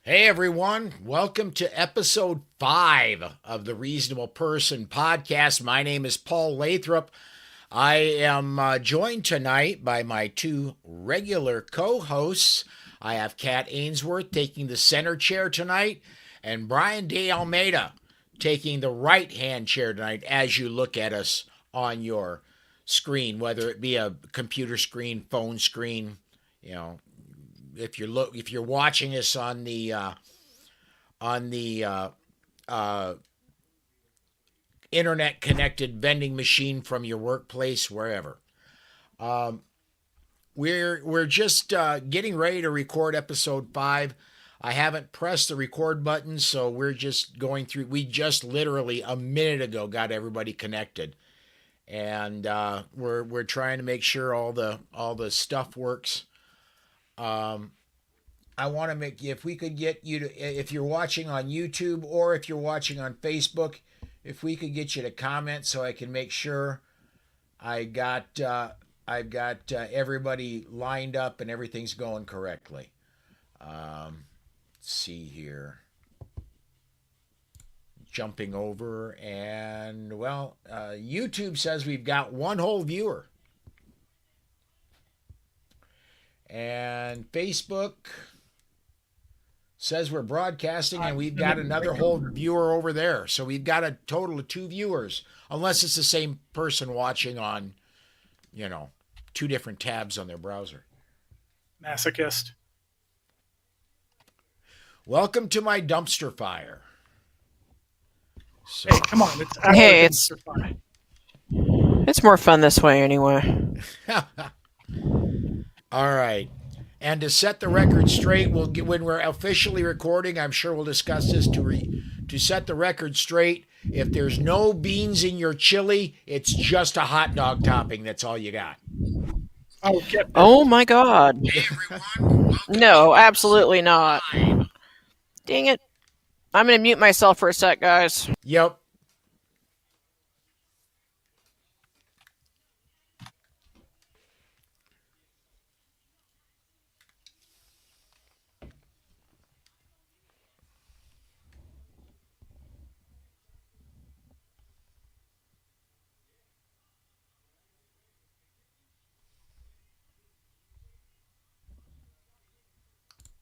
Hey everyone, welcome to episode 5 of the Reasonable Person podcast. My name is Paul Lathrop. I am joined tonight by my two regular co hosts. I have Kat Ainsworth taking the center chair tonight, and Brian De Almeida taking the right hand chair tonight as you look at us on your screen, whether it be a computer screen, phone screen, you know, if you're watching us on the uh, internet connected vending machine from your workplace, wherever. Um, we're just getting ready to record episode 5. I haven't pressed the record button, so we're just going through. We just literally a minute ago got everybody connected, and we're trying to make sure all the stuff works. Um, I want to make, if we could get you to, if you're watching on YouTube or if you're watching on Facebook, if we could get you to comment so I can make sure I got I've got everybody lined up and everything's going correctly. Let's see here. Jumping over, and well, YouTube says we've got one whole viewer, and Facebook says we're broadcasting and we've got another whole viewer over there. So we've got a total of 2 viewers, unless it's the same person watching on, two different tabs on their browser. Masochist. Welcome to my dumpster fire. So, Hey, come on. It's Hey, dumpster fire. It's more fun this way anyway. all right. And to set the record straight, when we're officially recording, I'm sure we'll discuss this to set the record straight. If there's no beans in your chili, it's just a hot dog topping. That's all you got. Oh my God. No, absolutely not. Dang it. I'm going to mute myself for a sec, guys. Yep.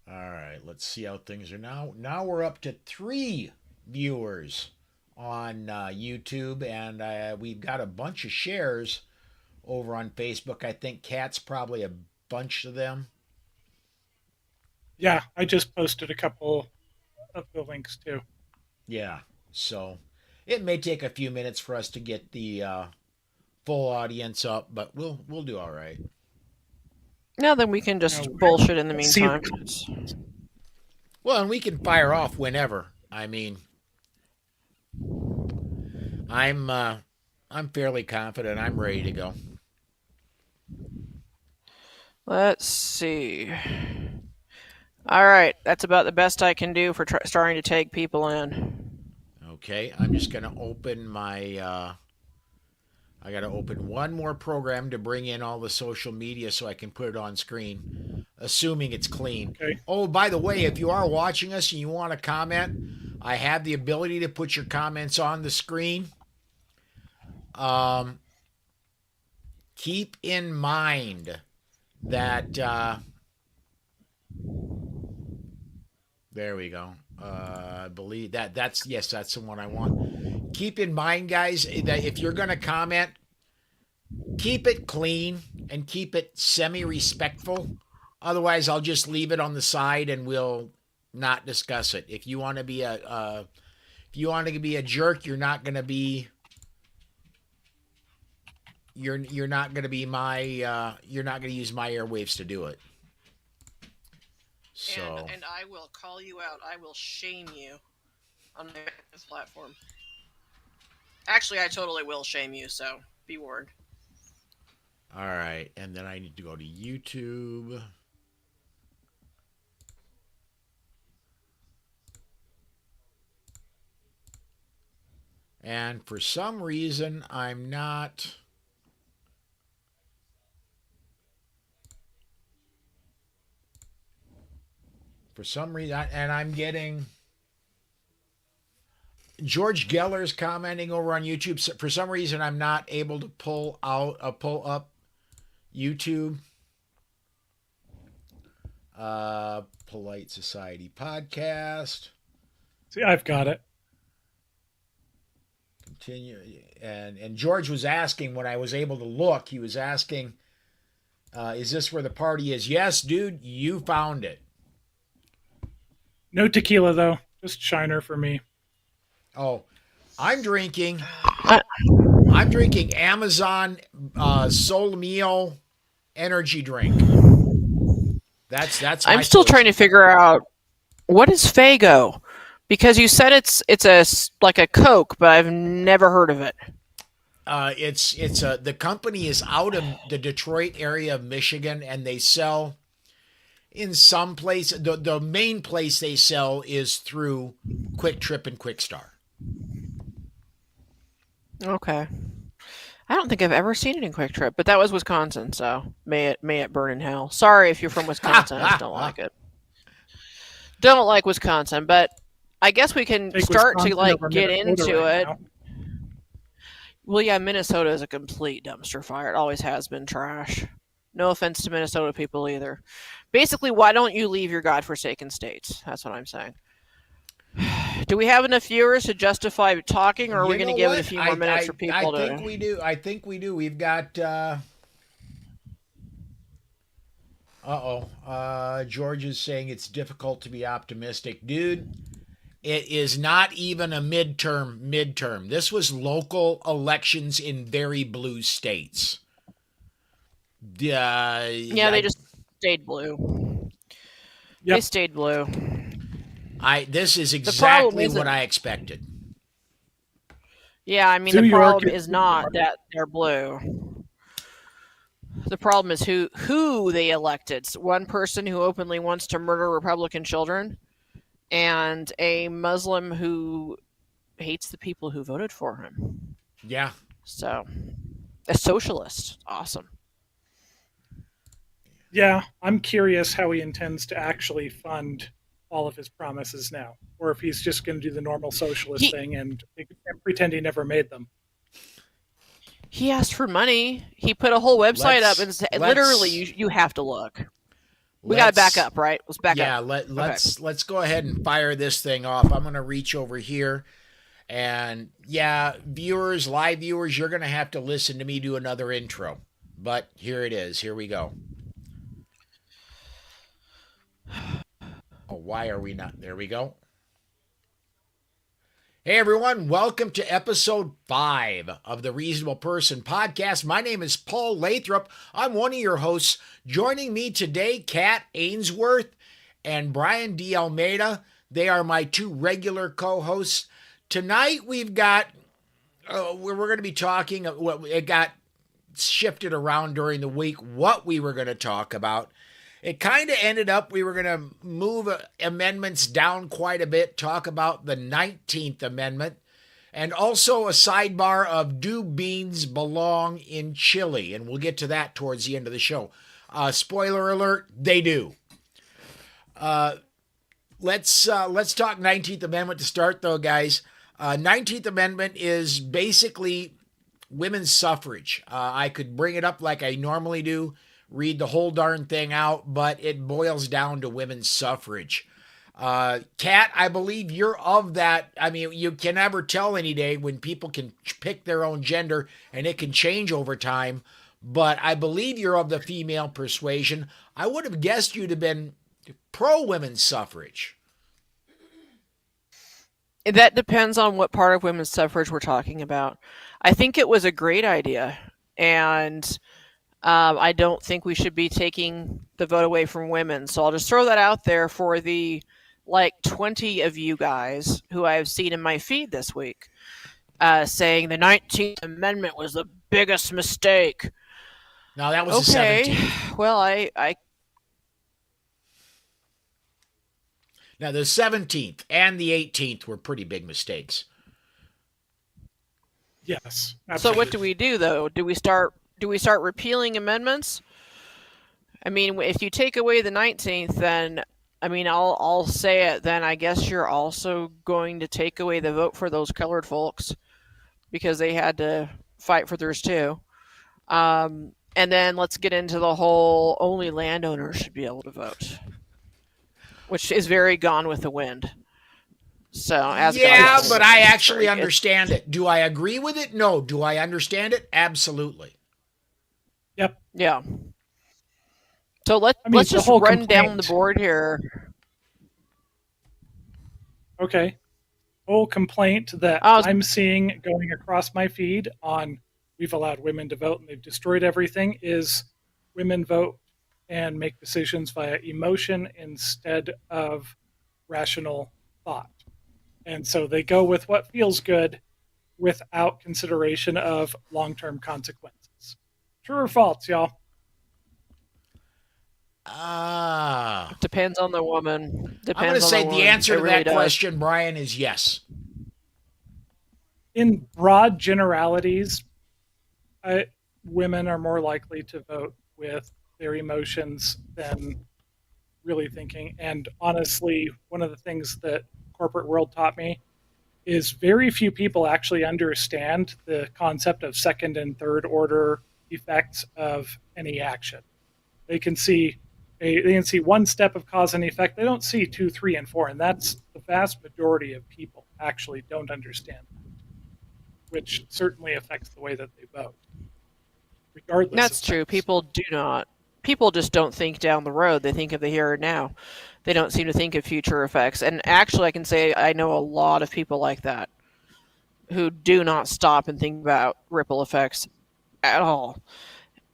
All right, let's see how things are now. Now we're up to 3 viewers on YouTube, and we've got a bunch of shares over on Facebook. I think Kat's probably a bunch of them. Yeah, I just posted a couple of the links too. Yeah, so it may take a few minutes for us to get the full audience up, but we'll do all right. Now then we can just bullshit in the meantime. Well, and we can fire off whenever. I mean, I'm fairly confident. I'm ready to go. Let's see. All right, that's about the best I can do for starting to take people in. Okay, I'm just going to open my. I got to open one more program to bring in all the social media so I can put it on screen, assuming it's clean. Okay. Oh, by the way, if you are watching us and you want to comment, I have the ability to put your comments on the screen. Keep in mind that there we go. I believe that's the one I want. Keep in mind, guys, that if you're going to comment, keep it clean and keep it semi-respectful. Otherwise, I'll just leave it on the side and we'll not discuss it. If you want to be a jerk, you're not going to be. You're not going to be my. You're not going to use my airwaves to do it. So. And I will call you out. I will shame you on this platform. Actually, I totally will shame you, so be warned. All right, and then I need to go to YouTube. And for some reason, I'm not. For some reason, and I'm getting George Geller's commenting over on YouTube. For some reason, I'm not able to pull up YouTube. Polite Society podcast. See, I've got it. Continue, and George was asking when I was able to look. He was asking, "Is this where the party is?" Yes, dude, you found it. No tequila though, just Shiner for me. Oh, I'm drinking Amazon Sol Mio energy drink. That's. I'm still trying to figure out what is Faygo, because you said it's like a Coke, but I've never heard of it. It's the company is out of the Detroit area of Michigan, and they sell in some place. The main place they sell is through Quick Trip and Quick Star. Okay. I don't think I've ever seen it in Quick Trip, but that was Wisconsin, so may it burn in hell. Sorry if you're from Wisconsin, I just don't like it. Don't like Wisconsin, but I guess we can start to get into it. Well, yeah, Minnesota is a complete dumpster fire. It always has been trash. No offense to Minnesota people either. Basically, why don't you leave your godforsaken states? That's what I'm saying. Do we have enough viewers to justify talking, or are we going to give it a few more minutes for people to... I think we do. I think we do. We've got... George is saying it's difficult to be optimistic. Dude, it is not even a midterm. This was local elections in very blue states. They just stayed blue. Yep. They stayed blue. This is exactly what I expected. Yeah, I mean, the problem is not that they're blue. The problem is who they elected. One person who openly wants to murder Republican children, and a Muslim who hates the people who voted for him. Yeah. So, a socialist. Awesome. Yeah, I'm curious how he intends to actually fund all of his promises now, or if he's just going to do the normal socialist thing and pretend he never made them. He asked for money. He put a whole website up and said, literally, you have to look. We got to back up, right? Let's back up. Yeah, let's go ahead and fire this thing off. I'm going to reach over here. And yeah, live viewers, you're going to have to listen to me do another intro. But here it is. Here we go. Oh, why are we not? There we go. Hey, everyone. Welcome to episode 5 of the Reasonable Person podcast. My name is Paul Lathrop. I'm one of your hosts. Joining me today, Kat Ainsworth and Brian D. Almeida. They are my 2 regular co-hosts. Tonight, we've got, we're going to be talking, it got shifted around during the week, what we were going to talk about. It kind of ended up we were going to move amendments down quite a bit, talk about the 19th Amendment, and also a sidebar of do beans belong in chili? And we'll get to that towards the end of the show. Spoiler alert, they do. Let's talk 19th Amendment to start, though, guys. 19th Amendment is basically women's suffrage. I could bring it up like I normally do, read the whole darn thing out, but it boils down to women's suffrage. Kat, I believe you're of that. I mean, you can never tell any day when people can pick their own gender, and it can change over time, but I believe you're of the female persuasion. I would have guessed you'd have been pro-women's suffrage. That depends on what part of women's suffrage we're talking about. I think it was a great idea, and I don't think we should be taking the vote away from women. So I'll just throw that out there for the 20 of you guys who I've seen in my feed this week saying the 19th Amendment was the biggest mistake. No, that was the 17th. Well, I Now, the 17th and the 18th were pretty big mistakes. Yes. Absolutely. So what do we do, though? Do we start repealing amendments? I mean, if you take away the 19th, then I mean, I'll say it then. I guess you're also going to take away the vote for those colored folks because they had to fight for theirs too. And then let's get into the whole only landowners should be able to vote, which is very Gone with the Wind. So as Gone Yeah, with the but Wind, I it's actually very- understand it. Do I agree with it? No. Do I understand it? Absolutely. Yep. Yeah. So let's I mean, let's the just whole run down the complaint- board here. Okay. Whole complaint that I was- I'm seeing going across my feed on we've allowed women to vote and they've destroyed everything is women vote and make decisions via emotion instead of rational thought. And so they go with what feels good without consideration of long-term consequences. True or false, y'all? Depends on the woman. Depends I'm going to on say the the woman. answer It to really that does. question, Brian, is yes. In broad generalities, women are more likely to vote with their emotions than really thinking. And honestly, one of the things that corporate world taught me is very few people actually understand the concept of second and third order effects of any action. They can see one step of cause and effect. They don't see 2, 3, and 4, and that's the vast majority of people actually don't understand that, which certainly affects the way that they vote. Regardless, That's of true. sex. People do not. People just don't think down the road. They think of the here and now. They don't seem to think of future effects. And actually, I can say I know a lot of people like that who do not stop and think about ripple effects at all.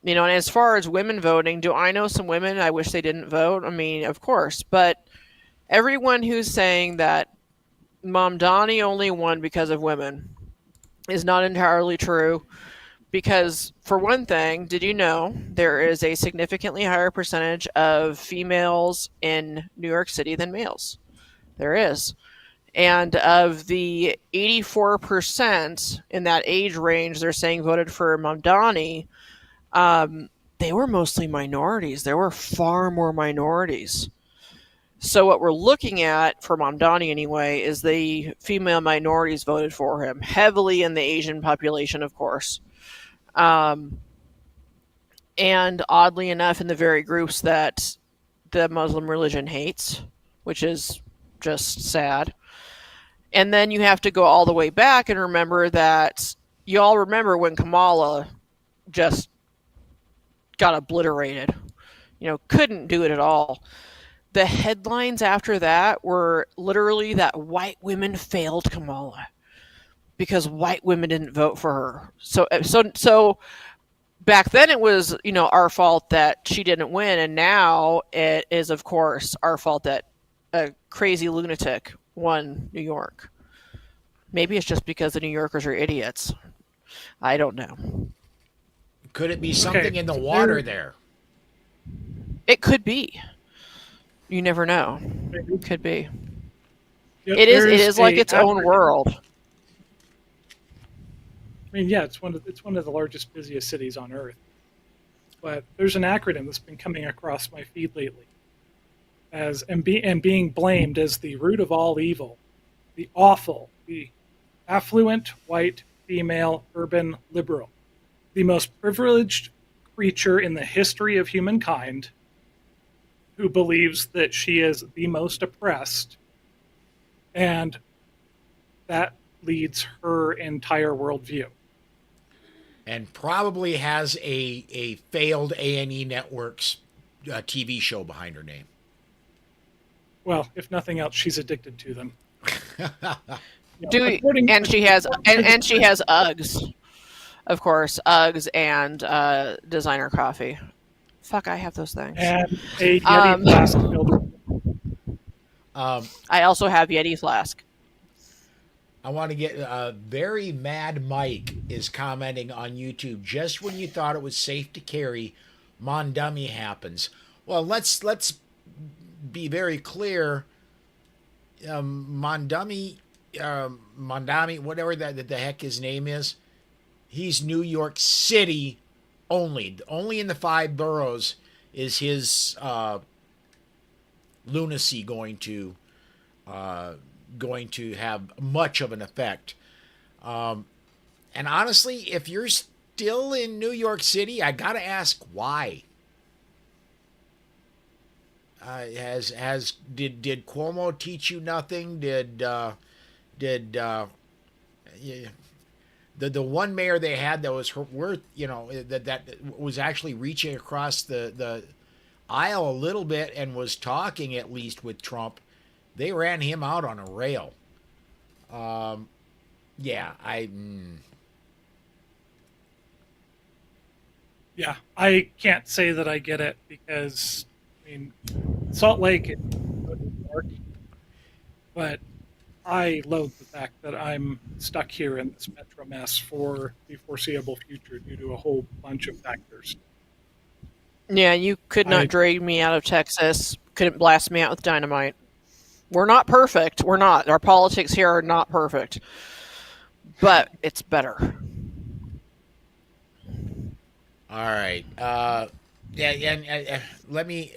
You know, and as far as women voting, do I know some women I wish they didn't vote? I mean, of course. But everyone who's saying that Mom Donnie only won because of women is not entirely true. Because, for one thing, did you know there is a significantly higher percentage of females in New York City than males? There is. And of the 84% in that age range they're saying voted for Mamdani, they were mostly minorities. There were far more minorities. So what we're looking at for Mamdani anyway is the female minorities voted for him, heavily in the Asian population, of course. And oddly enough, in the very groups that the Muslim religion hates, which is just sad. And then you have to go all the way back and remember that y'all remember when Kamala just got obliterated, couldn't do it at all. The headlines after that were literally that white women failed Kamala because white women didn't vote for her. So back then it was, our fault that she didn't win, and now it is, of course, our fault that a crazy lunatic won New York. Maybe it's just because the New Yorkers are idiots. I don't know. Could it be something in the water there? It could be. You never know. Maybe. Could be. Yep, It is there's like a its own acronym. world. I mean, yeah, it's one of the largest, busiest cities on Earth. But there's an acronym that's been coming across my feed lately, and being blamed as the root of all evil, the awful, the affluent, white, female, urban liberal, the most privileged creature in the history of humankind, who believes that she is the most oppressed, and that leads her entire worldview. And probably has a failed A&E Network's TV show behind her name. Well, if nothing else, she's addicted to them. And she has Uggs, of course, Uggs and designer coffee. Fuck, I have those things. And a Yeti flask filled with. I also have Yeti flask. I want to get very mad Mike is commenting on YouTube. Just when you thought it was safe to carry, Mondami happens. Well, let's be very clear. Mondami, whatever the heck his name is, he's New York City only. Only in the 5 boroughs is his lunacy going to have much of an effect. And honestly, if you're still in New York City, I gotta ask why. Did Cuomo teach you nothing? Did yeah, the one mayor they had that was worth, that was actually reaching across the aisle a little bit and was talking at least with Trump, they ran him out on a rail. Yeah, Yeah, I can't say that I get it because, I mean, Salt Lake is New York, but I loathe the fact that I'm stuck here in this metro mess for the foreseeable future due to a whole bunch of factors. Yeah, you could not I drag me out of Texas. Couldn't blast me out with dynamite. We're not perfect. We're not. Our politics here are not perfect. But it's better. all right. Yeah, and let me.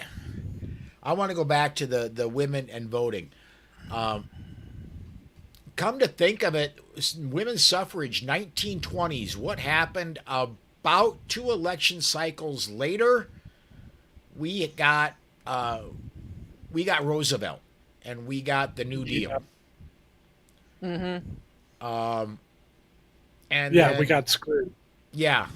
I want to go back to the women and voting. Come to think of it, women's suffrage, 1920s. What happened? About 2 election cycles later, we got Roosevelt, and we got the New Deal. Mm-hmm. And yeah, then, we got screwed. yeah,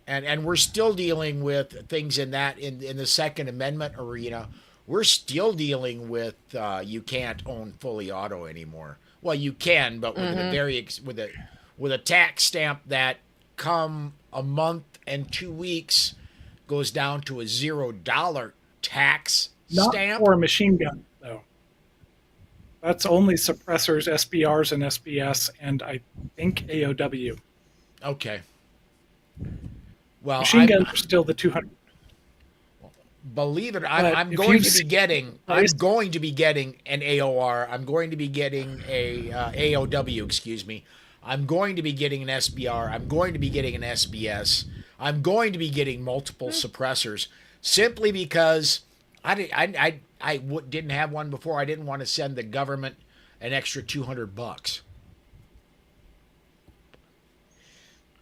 and we're still dealing with things in the Second Amendment arena. We're still dealing with you can't own fully auto anymore. Well, you can, but with a with a tax stamp that come a month and 2 weeks goes down to a $0 tax Not stamp. for a machine gun, though. That's only suppressors, SBRs, and SBS, and I think AOW. Okay. Well, Machine guns are still the 200. believe it, But I'm if going you've to be seen getting. I'm price- going to be getting an AOR. I'm going to be getting a AOW. Excuse me. I'm going to be getting an SBR. I'm going to be getting an SBS. I'm going to be getting multiple suppressors simply because didn't have one before. I didn't want to send the government an extra $200.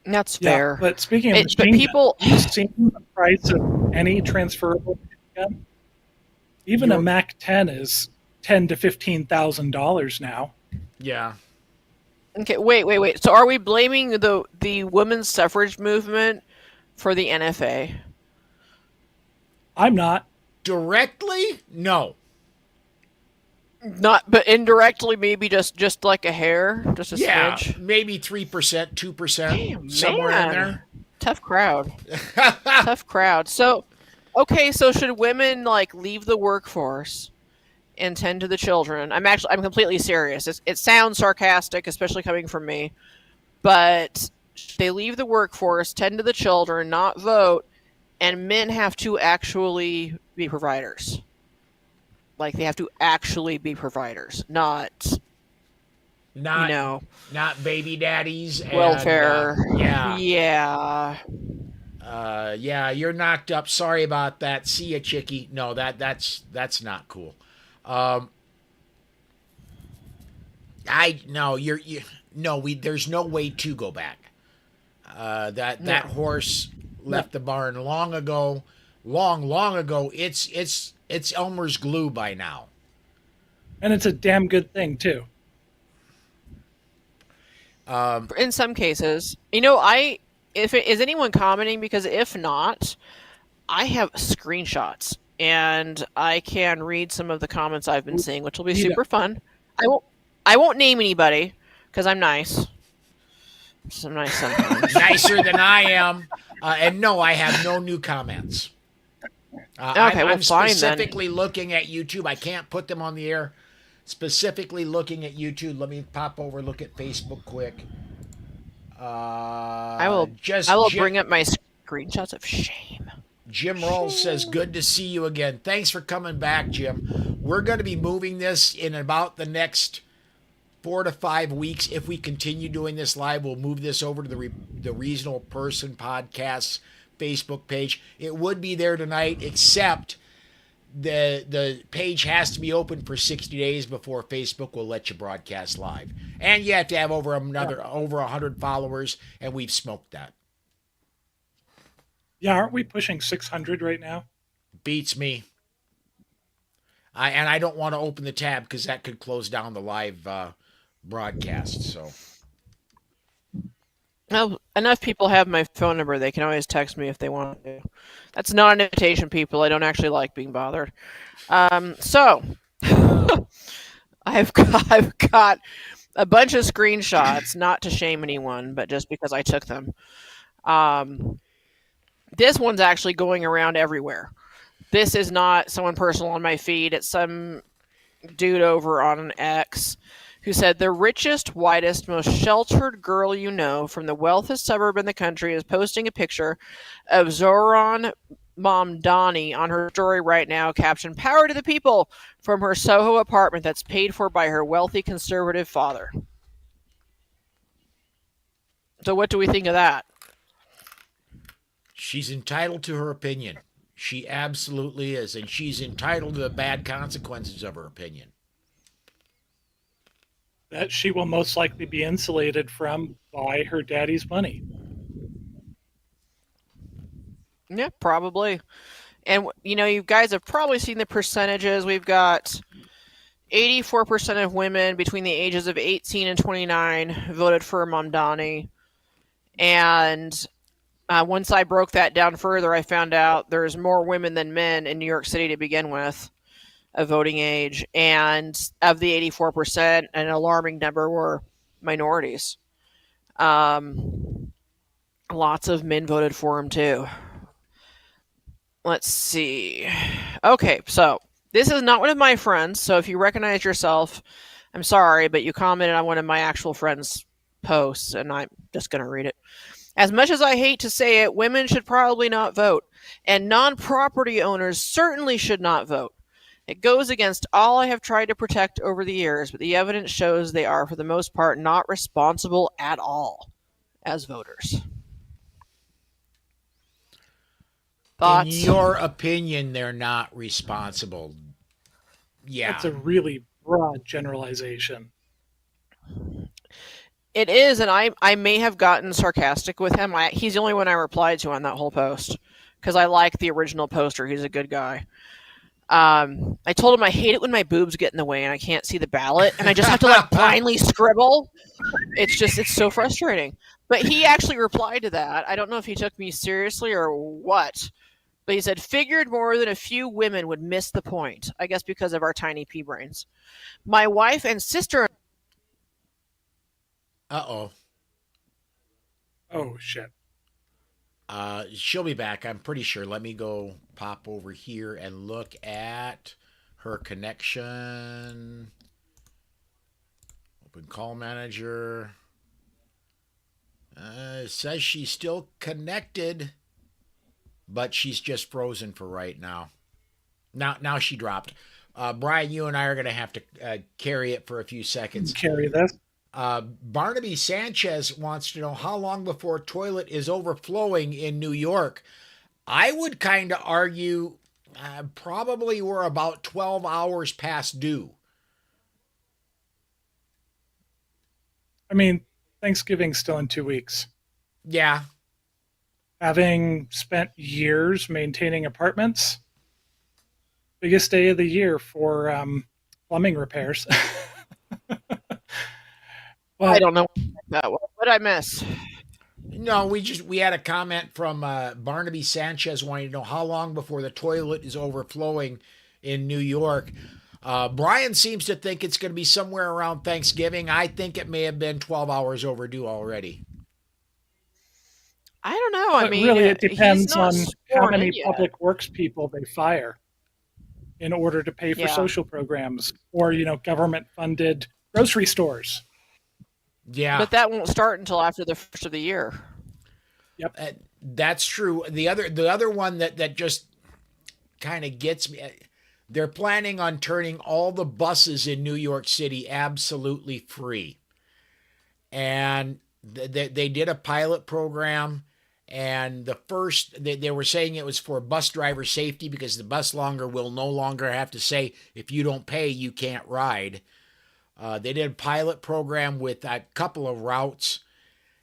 That's Yeah, fair. but speaking of But machine people, guns, you've seen the price of any transferable machine gun? Even a You're- Mac 10 is $10,000 to $15,000 now. Yeah. okay, wait. So are we blaming the women's suffrage movement for the NFA? I'm not. Directly, no. Not, but indirectly, maybe just like a hair, just a Yeah, smidge. maybe 3%, 2%, Damn, somewhere man. in there. Tough crowd. Tough crowd. So, okay, so should women like leave the workforce and tend to the children? I'm completely serious. It sounds sarcastic, especially coming from me, but they leave the workforce, tend to the children, not vote, and men have to actually be providers. Like they have to actually be providers, not Not not baby daddies and welfare. yeah. Yeah. Yeah, you're knocked up. Sorry about that. See ya, chickie. No, that's not cool. I no, no. There's no way to go back. That horse left the barn long ago, long ago. It's Elmer's glue by now. And it's a damn good thing, too. In some cases, is anyone commenting? Because if not, I have screenshots and I can read some of the comments I've been seeing, which will be Yeah. super fun. I won't name anybody because I'm nice. I'm nice sometimes. Nicer than I am. And no, I have no new comments. Okay, well, I'm fine then. specifically looking at YouTube. I can't put them on the air. Specifically looking at YouTube. Let me pop over, look at Facebook quick. I will Jim, bring up my screenshots of shame. Jim Rawls says, good to see you again. Thanks for coming back, Jim. We're going to be moving this in about the next 4 to 5 weeks. If we continue doing this live, we'll move this over to the Reasonable Person Podcast Facebook page. It would be there tonight, except the page has to be open for 60 days before Facebook will let you broadcast live, and you have to have over 100 followers, and we've smoked that. Yeah, aren't we pushing 600 right now? Beats me. I don't want to open the tab because that could close down the live broadcast. So Well, enough people have my phone number. They can always text me if they want to. That's not an invitation, people. I don't actually like being bothered. So I've got a bunch of screenshots, not to shame anyone, but just because I took them. This one's actually going around everywhere. This is not someone personal on my feed. It's some dude over on an X who said the richest, whitest, most sheltered girl you know from the wealthiest suburb in the country is posting a picture of Zoran Mamdani on her story right now, captioned "Power to the people" from her Soho apartment that's paid for by her wealthy conservative father. So what do we think of that? she's entitled to her opinion. She absolutely is, and she's entitled to the bad consequences of her opinion. That she will most likely be insulated from by her daddy's money. Yeah, probably. And you guys have probably seen the percentages. We've got 84% of women between the ages of 18 and 29 voted for Mamdani. And once I broke that down further, I found out there's more women than men in New York City to begin with, of voting age. And of the 84%, an alarming number were minorities. Lots of men voted for him, too. Let's see. Okay, so this is not one of my friends. So if you recognize yourself, I'm sorry, but you commented on one of my actual friends' posts, and I'm just going to read it. As much as I hate to say it, women should probably not vote, and non-property owners certainly should not vote. It goes against all I have tried to protect over the years, but the evidence shows they are, for the most part, not responsible at all as voters. Thoughts? In your opinion, they're not responsible. Yeah. That's a really broad generalization. It is, and I may have gotten sarcastic with him. He's the only one I replied to on that whole post because I like the original poster. He's a good guy. I told him I hate it when my boobs get in the way and I can't see the ballot and I just have to blindly scribble. It's so frustrating. But he actually replied to that. I don't know if he took me seriously or what. But he said, figured more than a few women would miss the point. I guess because of our tiny pea brains. My wife and sister. Uh-oh. Oh, shit. She'll be back, I'm pretty sure. Let me go pop over here and look at her connection. Open call manager. It says she's still connected, but she's just frozen for right now. Now she dropped. Brian, you and I are going to have to carry it for a few seconds. Carry this. Barnaby Sanchez wants to know how long before toilet is overflowing in New York. I would kind of argue probably we're about 12 hours past due. I mean, Thanksgiving's still in 2 weeks. Yeah. Having spent years maintaining apartments, biggest day of the year for plumbing repairs. Well, I don't know that. What did I miss? No, we had a comment from Barnaby Sanchez wanting to know how long before the toilet is overflowing in New York. Brian seems to think it's going to be somewhere around Thanksgiving. I think it may have been 12 hours overdue already. I don't know. I mean, really, it depends on how many public works people they fire in order to pay for social programs or, government-funded grocery stores. Yeah. But that won't start until after the first of the year. Yep. That's true. The other one that just kind of gets me, they're planning on turning all the buses in New York City absolutely free. And they did a pilot program, And the first, they were saying it was for bus driver safety because the bus longer will no longer have to say, if you don't pay, you can't ride. They did a pilot program with a couple of routes.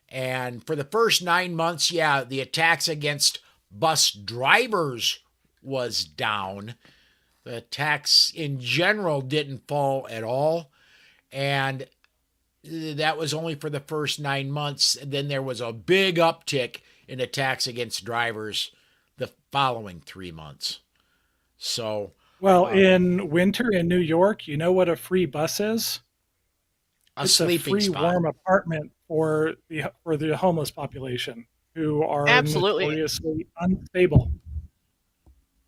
And for the first 9 months, yeah, the attacks against bus drivers was down. The attacks in general didn't fall at all. And that was only for the first 9 months. And then there was a big uptick in attacks against drivers the following 3 months. So, Well, in winter in New York, you know what a free bus is? a It's a sleeping free spot. warm apartment for the homeless population who are Absolutely. notoriously unstable.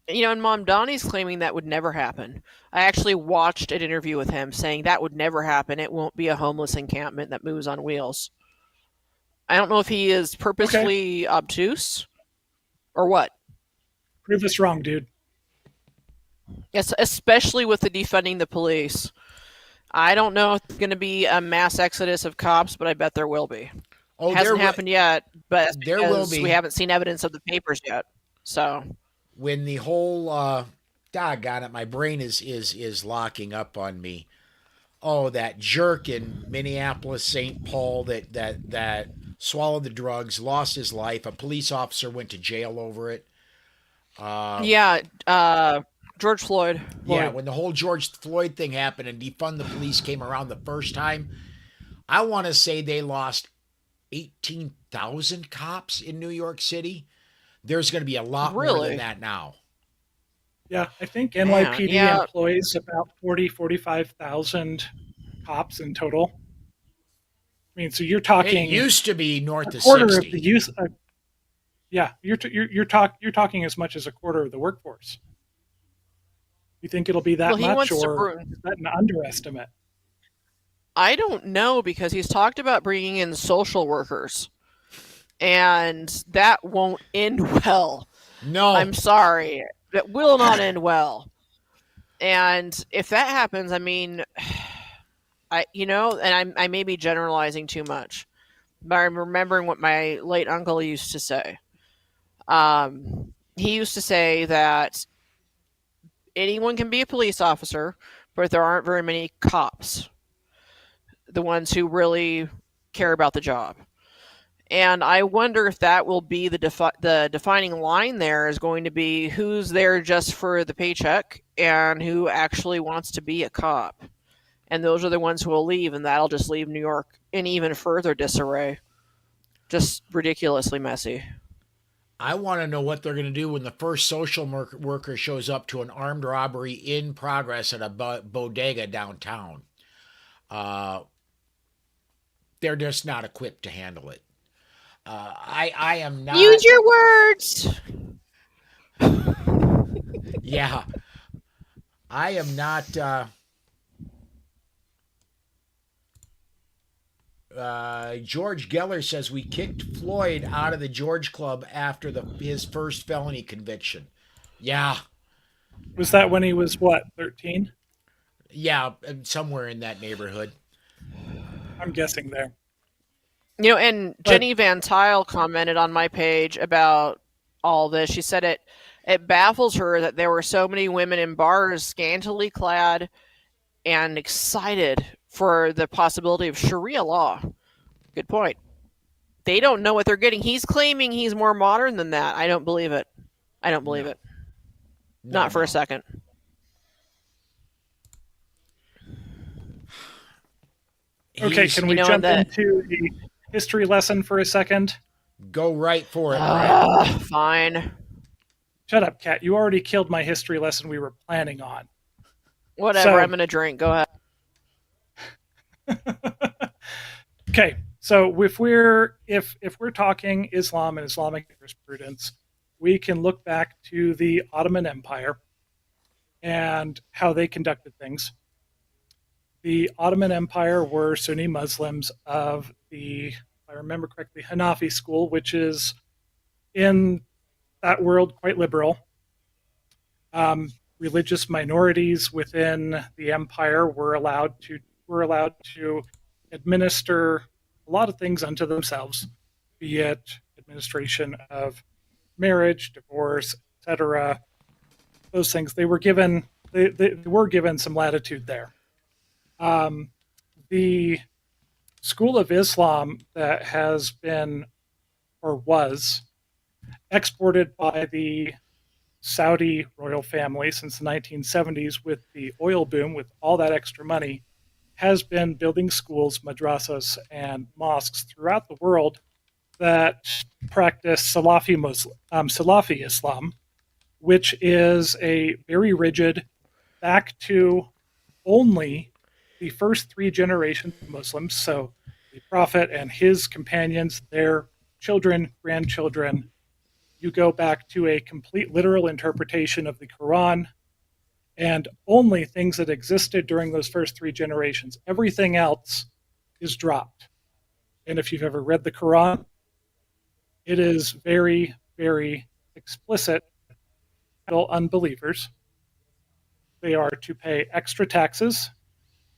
You know, and Mom Donnie's claiming that would never happen. I actually watched an interview with him saying that would never happen. It won't be a homeless encampment that moves on wheels. I don't know if he is purposefully obtuse or what. Prove us wrong, dude. Yes, especially with the defunding the police. I don't know if it's going to be a mass exodus of cops, but I bet there will be. Oh, Hasn't happened yet, but that's there will because be. we haven't seen evidence of the papers yet. So When the whole doggone it, my brain is locking up on me. Oh, that jerk in Minneapolis, St. Paul that swallowed the drugs, lost his life. A police officer went to jail over it. yeah, George Floyd. Yeah, when the whole George Floyd thing happened and defund the police came around the first time, I want to say they lost 18,000 cops in New York City. There's going to be a lot more Really? than that now. Yeah, I think NYPD yeah. employs about 45,000 cops in total. I mean, so you're talking It used to be north a of quarter 60. of the use. Yeah, you're talking as much as a quarter of the workforce. You think it'll be that Well, he much, wants to or is that an underestimate? I don't know because he's talked about bringing in social workers, and that won't end well. No, I'm sorry, that will not end well. And if that happens, I mean, I may be generalizing too much, but I'm remembering what my late uncle used to say. He used to say that anyone can be a police officer, but there aren't very many cops, the ones who really care about the job. And I wonder if that will be the defining line there is going to be who's there just for the paycheck and who actually wants to be a cop. And those are the ones who will leave, and that'll just leave New York in even further disarray. Just ridiculously messy. I want to know what they're going to do when the first social worker shows up to an armed robbery in progress at a bodega downtown. They're just not equipped to handle it. I am not. Use your words. Yeah, I am not. George Geller says we kicked Floyd out of the George Club after his first felony conviction. Yeah, Was that when he was what, 13? yeah, somewhere in that neighborhood. I'm guessing there. You know, and Jenny Van Tile commented on my page about all this. She said it baffles her that there were so many women in bars scantily clad and excited for the possibility of Sharia law. Good point. They don't know what they're getting. He's claiming he's more modern than that. I don't believe it. I don't believe No. it. Not for No. a second. Okay, can we you know, jump that- into the history lesson for a second? Go right for it, Brad. Fine. Shut up, Kat. You already killed my history lesson we were planning on. Whatever. So- I'm going to drink. Go ahead. Okay, so if we're talking Islam and Islamic jurisprudence, we can look back to the Ottoman Empire and how they conducted things. The Ottoman Empire were Sunni Muslims of the, if I remember correctly, Hanafi school, which is in that world quite liberal. Religious minorities within the empire were allowed to administer a lot of things unto themselves, be it administration of marriage, divorce, etc. Those things they were given some latitude there. The school of Islam that has been or was exported by the Saudi royal family since the 1970s with the oil boom, with all that extra money, has been building schools, madrasas, and mosques throughout the world that practice Salafi Islam, which is a very rigid, back to only the first three generations of Muslims. So the Prophet and his companions, their children, grandchildren. You go back to a complete literal interpretation of the Quran and only things that existed during those first three generations. Everything else is dropped. And if you've ever read the Quran, it is very, very explicit. Unbelievers, they are to pay extra taxes.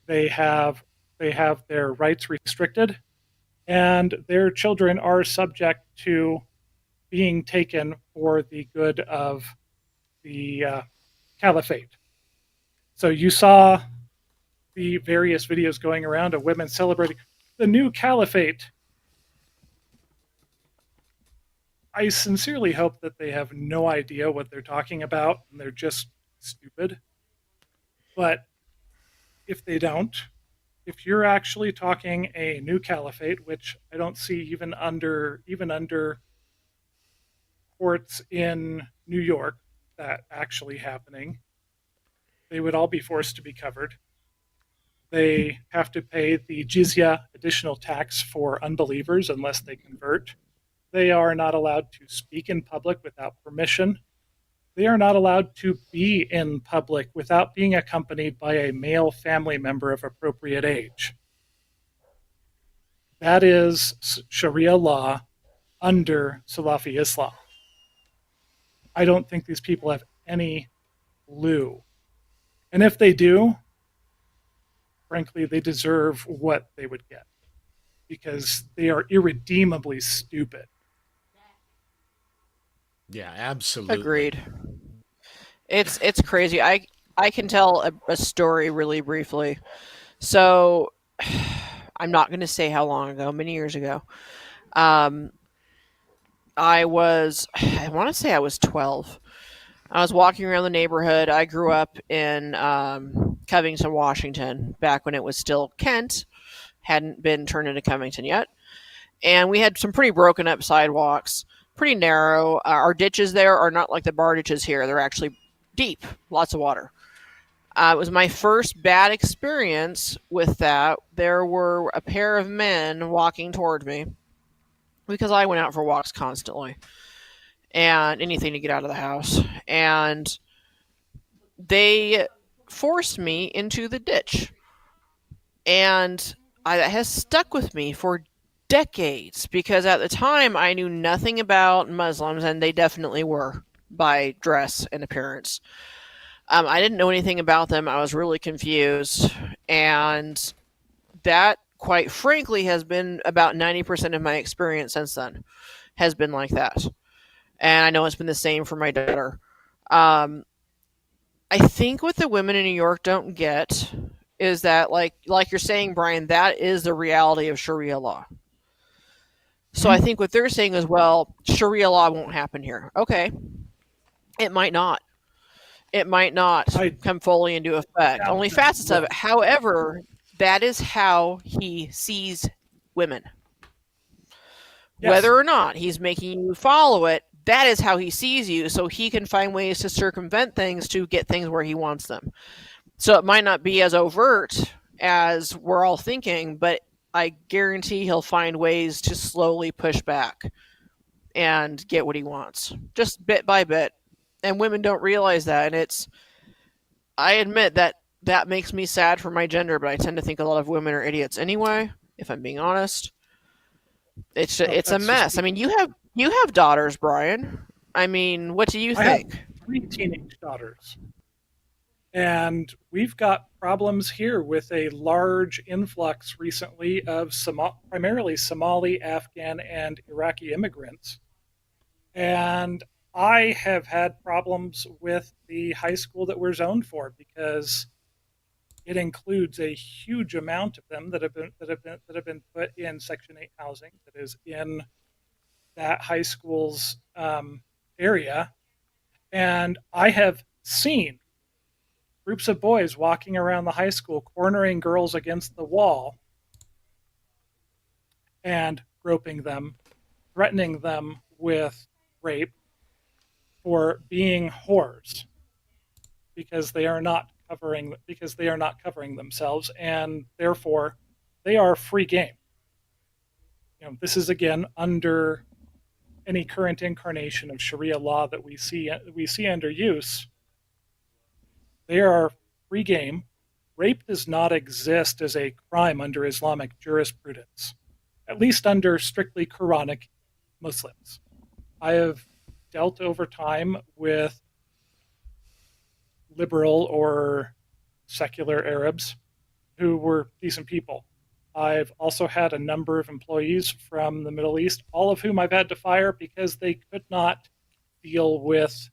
They have their rights restricted, and their children are subject to being taken for the good of the caliphate. So you saw the various videos going around of women celebrating the new caliphate. I sincerely hope that they have no idea what they're talking about and they're just stupid. But if they don't, if you're actually talking a new caliphate, which I don't see even under courts in New York that actually happening, they would all be forced to be covered. They have to pay the jizya, additional tax, for unbelievers unless they convert. They are not allowed to speak in public without permission. They are not allowed to be in public without being accompanied by a male family member of appropriate age. That is Sharia law under Salafi Islam. I don't think these people have any clue. And if they do, frankly, they deserve what they would get because they are irredeemably stupid. Yeah, absolutely. Agreed. It's crazy. I can tell a story really briefly. So I'm not going to say how long ago, many years ago. I want to say I was 12. I was walking around the neighborhood. I grew up in Covington, Washington, back when it was still Kent, hadn't been turned into Covington yet. And we had some pretty broken up sidewalks, pretty narrow. Our ditches there are not like the bar ditches here. They're actually deep, lots of water. It was my first bad experience with that. There were a pair of men walking toward me because I went out for walks constantly and anything to get out of the house. And they forced me into the ditch. And that has stuck with me for decades because at the time I knew nothing about Muslims, and they definitely were by dress and appearance. I didn't know anything about them. I was really confused. And that, quite frankly, has been about 90% of my experience since then, has been like that. And I know it's been the same for my daughter. I think what the women in New York don't get is that, like you're saying, Brian, that is the reality of Sharia law. So I think what they're saying is, well, Sharia law won't happen here. Okay. It might not. It might not come fully into effect. Only facets of it. However, that is how he sees women. Yes. Whether or not he's making you follow it, that is how he sees you, so he can find ways to circumvent things to get things where he wants them. So it might not be as overt as we're all thinking, but I guarantee he'll find ways to slowly push back and get what he wants, just bit by bit. And women don't realize that, and I admit that makes me sad for my gender, but I tend to think a lot of women are idiots anyway, if I'm being honest. It's a mess. I mean, you have daughters, Brian. I mean, what do you think? I have 3 teenage daughters. And we've got problems here with a large influx recently of primarily Somali, Afghan, and Iraqi immigrants. And I have had problems with the high school that we're zoned for because it includes a huge amount of them that have been put in Section 8 housing that is in that high school's area. And I have seen groups of boys walking around the high school, cornering girls against the wall and groping them, threatening them with rape for being whores because they are not covering themselves, and therefore they are free game. This is again under any current incarnation of Sharia law that we see under use. They are free game. Rape does not exist as a crime under Islamic jurisprudence, at least under strictly Quranic Muslims. I have dealt over time with liberal or secular Arabs who were decent people. I've also had a number of employees from the Middle East, all of whom I've had to fire because they could not deal with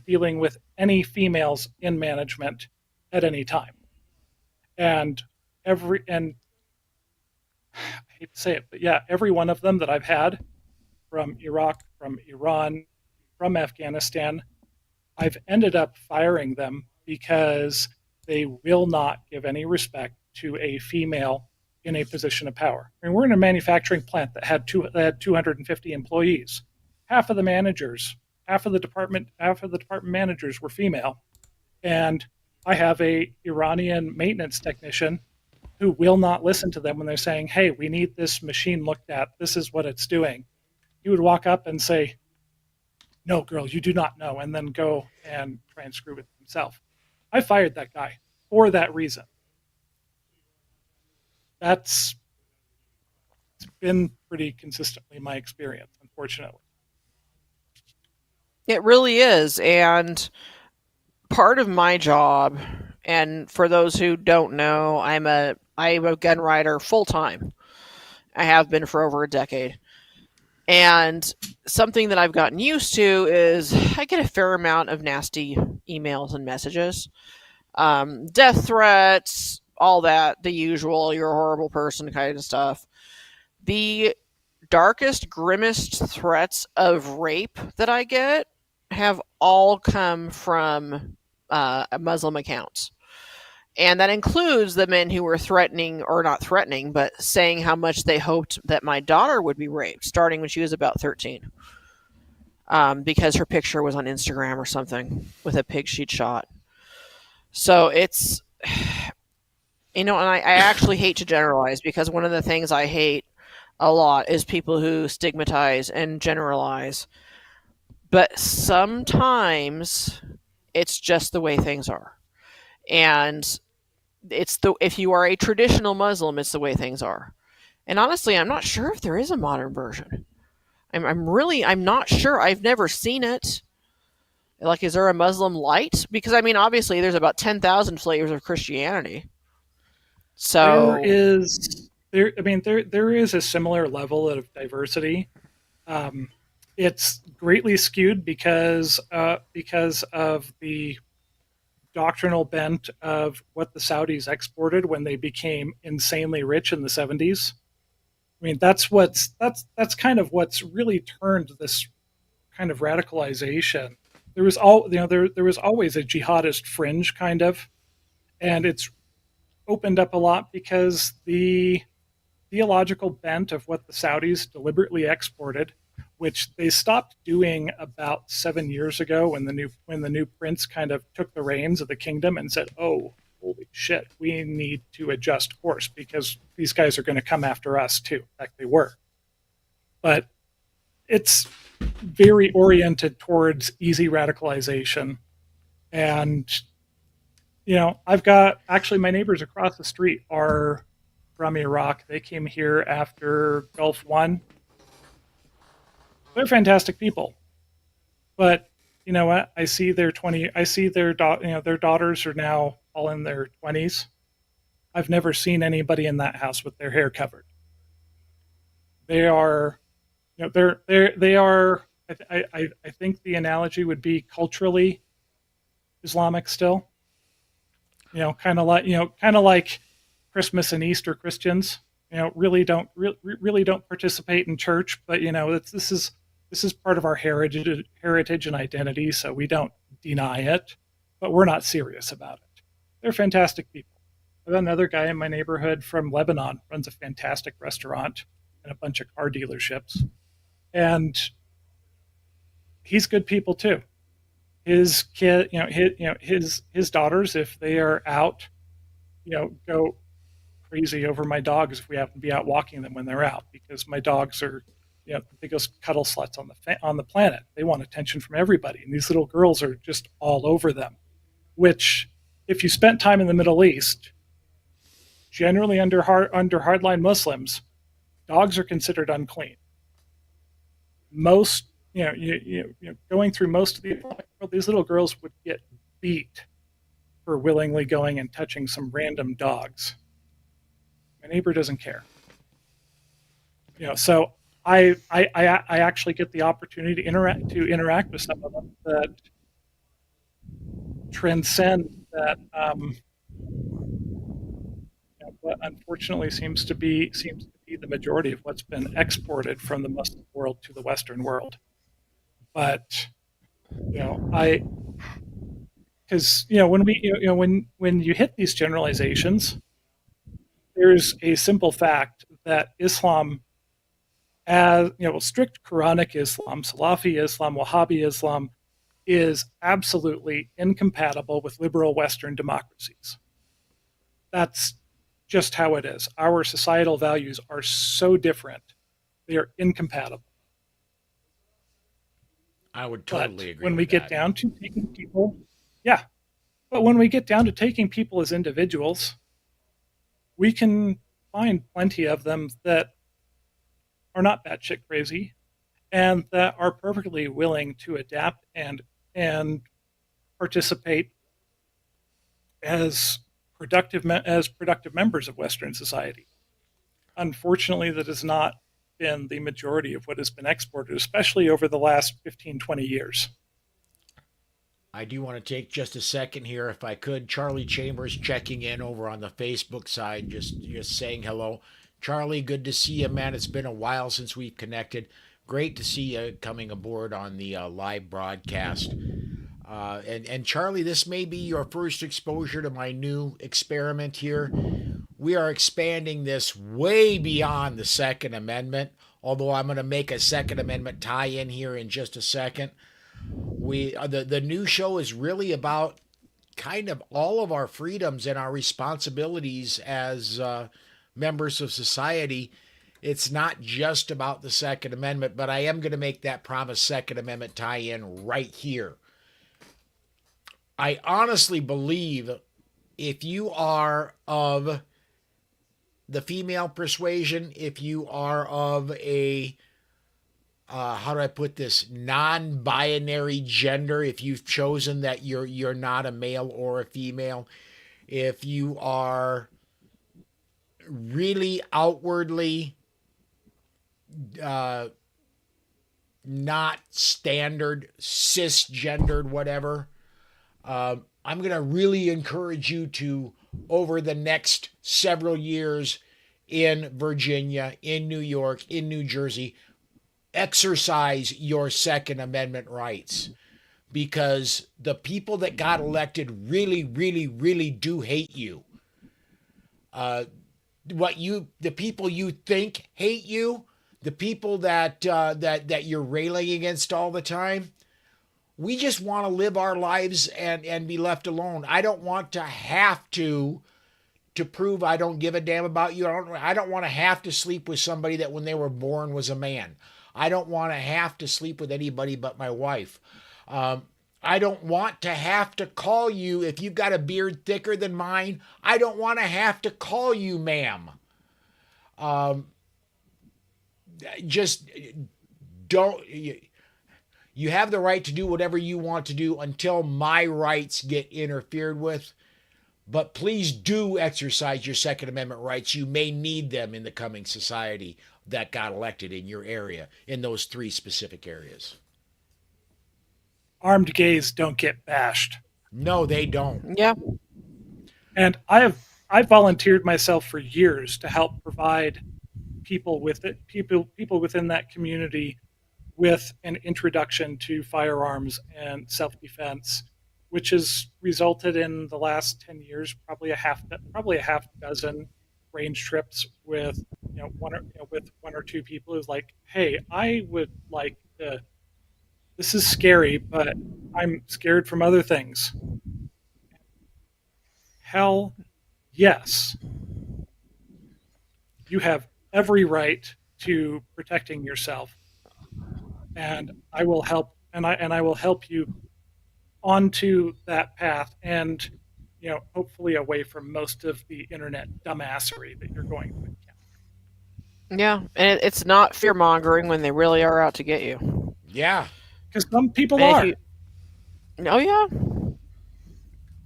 dealing with any females in management at any time. And I hate to say it, but yeah, every one of them that I've had from Iraq, from Iran, from Afghanistan, I've ended up firing them because they will not give any respect to a female in a position of power. I mean, we're in a manufacturing plant that had 250 employees. Half of the department managers were female, and I have a Iranian maintenance technician who will not listen to them when they're saying, "Hey, we need this machine looked at. This is what it's doing." He would walk up and say, "No, girl, you do not know," and then go and try and screw with himself. I fired that guy for that reason. It's been pretty consistently my experience, unfortunately. It really is. And part of my job, and for those who don't know, I'm a gun writer full time. I have been for over a decade. And something that I've gotten used to is I get a fair amount of nasty emails and messages. Death threats, all that, the usual, you're a horrible person kind of stuff. The darkest, grimmest threats of rape that I get have all come from Muslim accounts. And that includes the men who were threatening, or not threatening, but saying how much they hoped that my daughter would be raped, starting when she was about 13. Because her picture was on Instagram or something with a pig she'd shot. So it's, and I actually hate to generalize, because one of the things I hate a lot is people who stigmatize and generalize. But sometimes it's just the way things are. And if you are a traditional Muslim, it's the way things are. And honestly, I'm not sure if there is a modern version. I'm not sure. I've never seen it. Like, is there a Muslim light? Because obviously there's about 10,000 flavors of Christianity. So there is a similar level of diversity. It's greatly skewed because of the doctrinal bent of what the Saudis exported when they became insanely rich in the 70s. That's kind of what's really turned this kind of radicalization. There was always a jihadist fringe kind of, and it's opened up a lot because the theological bent of what the Saudis deliberately exported, which they stopped doing about 7 years ago when the new prince kind of took the reins of the kingdom and said, "Oh, holy shit, we need to adjust course because these guys are going to come after us too." In fact, they were. But it's very oriented towards easy radicalization. And, I've got, actually, my neighbors across the street are from Iraq. They came here after Gulf War. They're fantastic people. But you know what? I see their 20. I see their daughters are now all in their 20s. I've never seen anybody in that house with their hair covered. They are, they are. I think the analogy would be culturally Islamic still. Kind of like Christmas and Easter Christians. Really don't participate in church, but this is part of our heritage and identity, so we don't deny it, but we're not serious about it. They're fantastic people. I've got another guy in my neighborhood from Lebanon, runs a fantastic restaurant and a bunch of car dealerships, and he's good people too. His kid, his daughters, if they are out, go crazy over my dogs if we happen to be out walking them when they're out, because my dogs are the biggest cuddle sluts on the planet. They want attention from everybody, and these little girls are just all over them. Which, if you spent time in the Middle East, generally under hardline Muslims, dogs are considered unclean. Most going through most of the Islamic world, these little girls would get beat for willingly going and touching some random dogs. My neighbor doesn't care. So I actually get the opportunity to interact with some of them that transcend that. What unfortunately seems to be the majority of what's been exported from the Muslim world to the Western world. But because when you hit these generalizations, there's a simple fact that Islam, as strict Quranic Islam, Salafi Islam, Wahhabi Islam, is absolutely incompatible with liberal Western democracies. That's just how it is. Our societal values are so different; they are incompatible. I would totally agree. When we get down to taking people, yeah, but when we get down to taking people as individuals, we can find plenty of them that are not batshit crazy and that are perfectly willing to adapt and participate as productive members of Western society. Unfortunately, that has not been the majority of what has been exported, especially over the last 15, 20 years. I do want to take just a second here, if I could. Charlie Chambers checking in over on the Facebook side, just saying hello. Charlie, good to see you, man. It's been a while since we've connected. Great to see you coming aboard on the live broadcast. And Charlie, this may be your first exposure to my new experiment here. We are expanding this way beyond the Second Amendment, although I'm going to make a Second Amendment tie-in here in just a second. The new show is really about kind of all of our freedoms and our responsibilities as members of society. It's not just about the Second Amendment, but I am going to make that promise Second Amendment tie-in right here. I honestly believe if you are of the female persuasion, if you are of a how do I put this, non-binary gender, if you've chosen that you're not a male or a female, if you are really outwardly not standard, cisgendered, whatever, I'm going to really encourage you to, over the next several years in Virginia, in New York, in New Jersey, exercise your Second Amendment rights, because the people that got elected really, really, really do hate you. The people you think hate you, the people that you're railing against all the time, we just want to live our lives and be left alone. I don't want to have to prove I don't give a damn about you. I don't want to have to sleep with somebody that when they were born was a man. I don't want to have to sleep with anybody but my wife. I don't want to have to call you, if you've got a beard thicker than mine, I don't want to have to call you ma'am. Just don't... You have the right to do whatever you want to do until my rights get interfered with. But please do exercise your Second Amendment rights. You may need them in the coming society that got elected in your area, in those 3 specific areas. Armed gays don't get bashed. No, they don't. Yeah. And I've volunteered myself for years to help provide people within that community with an introduction to firearms and self-defense, which has resulted in the last 10 years probably a half dozen range trips with with 1 or 2 people who's like, hey, I would like to, this is scary, but I'm scared from other things. Hell yes. You have every right to protecting yourself. And I will help I will help you onto that path, and hopefully away from most of the internet dumbassery that you're going to encounter. Yeah, and it's not fear mongering when they really are out to get you. Yeah. Because some people And are. if you- oh yeah,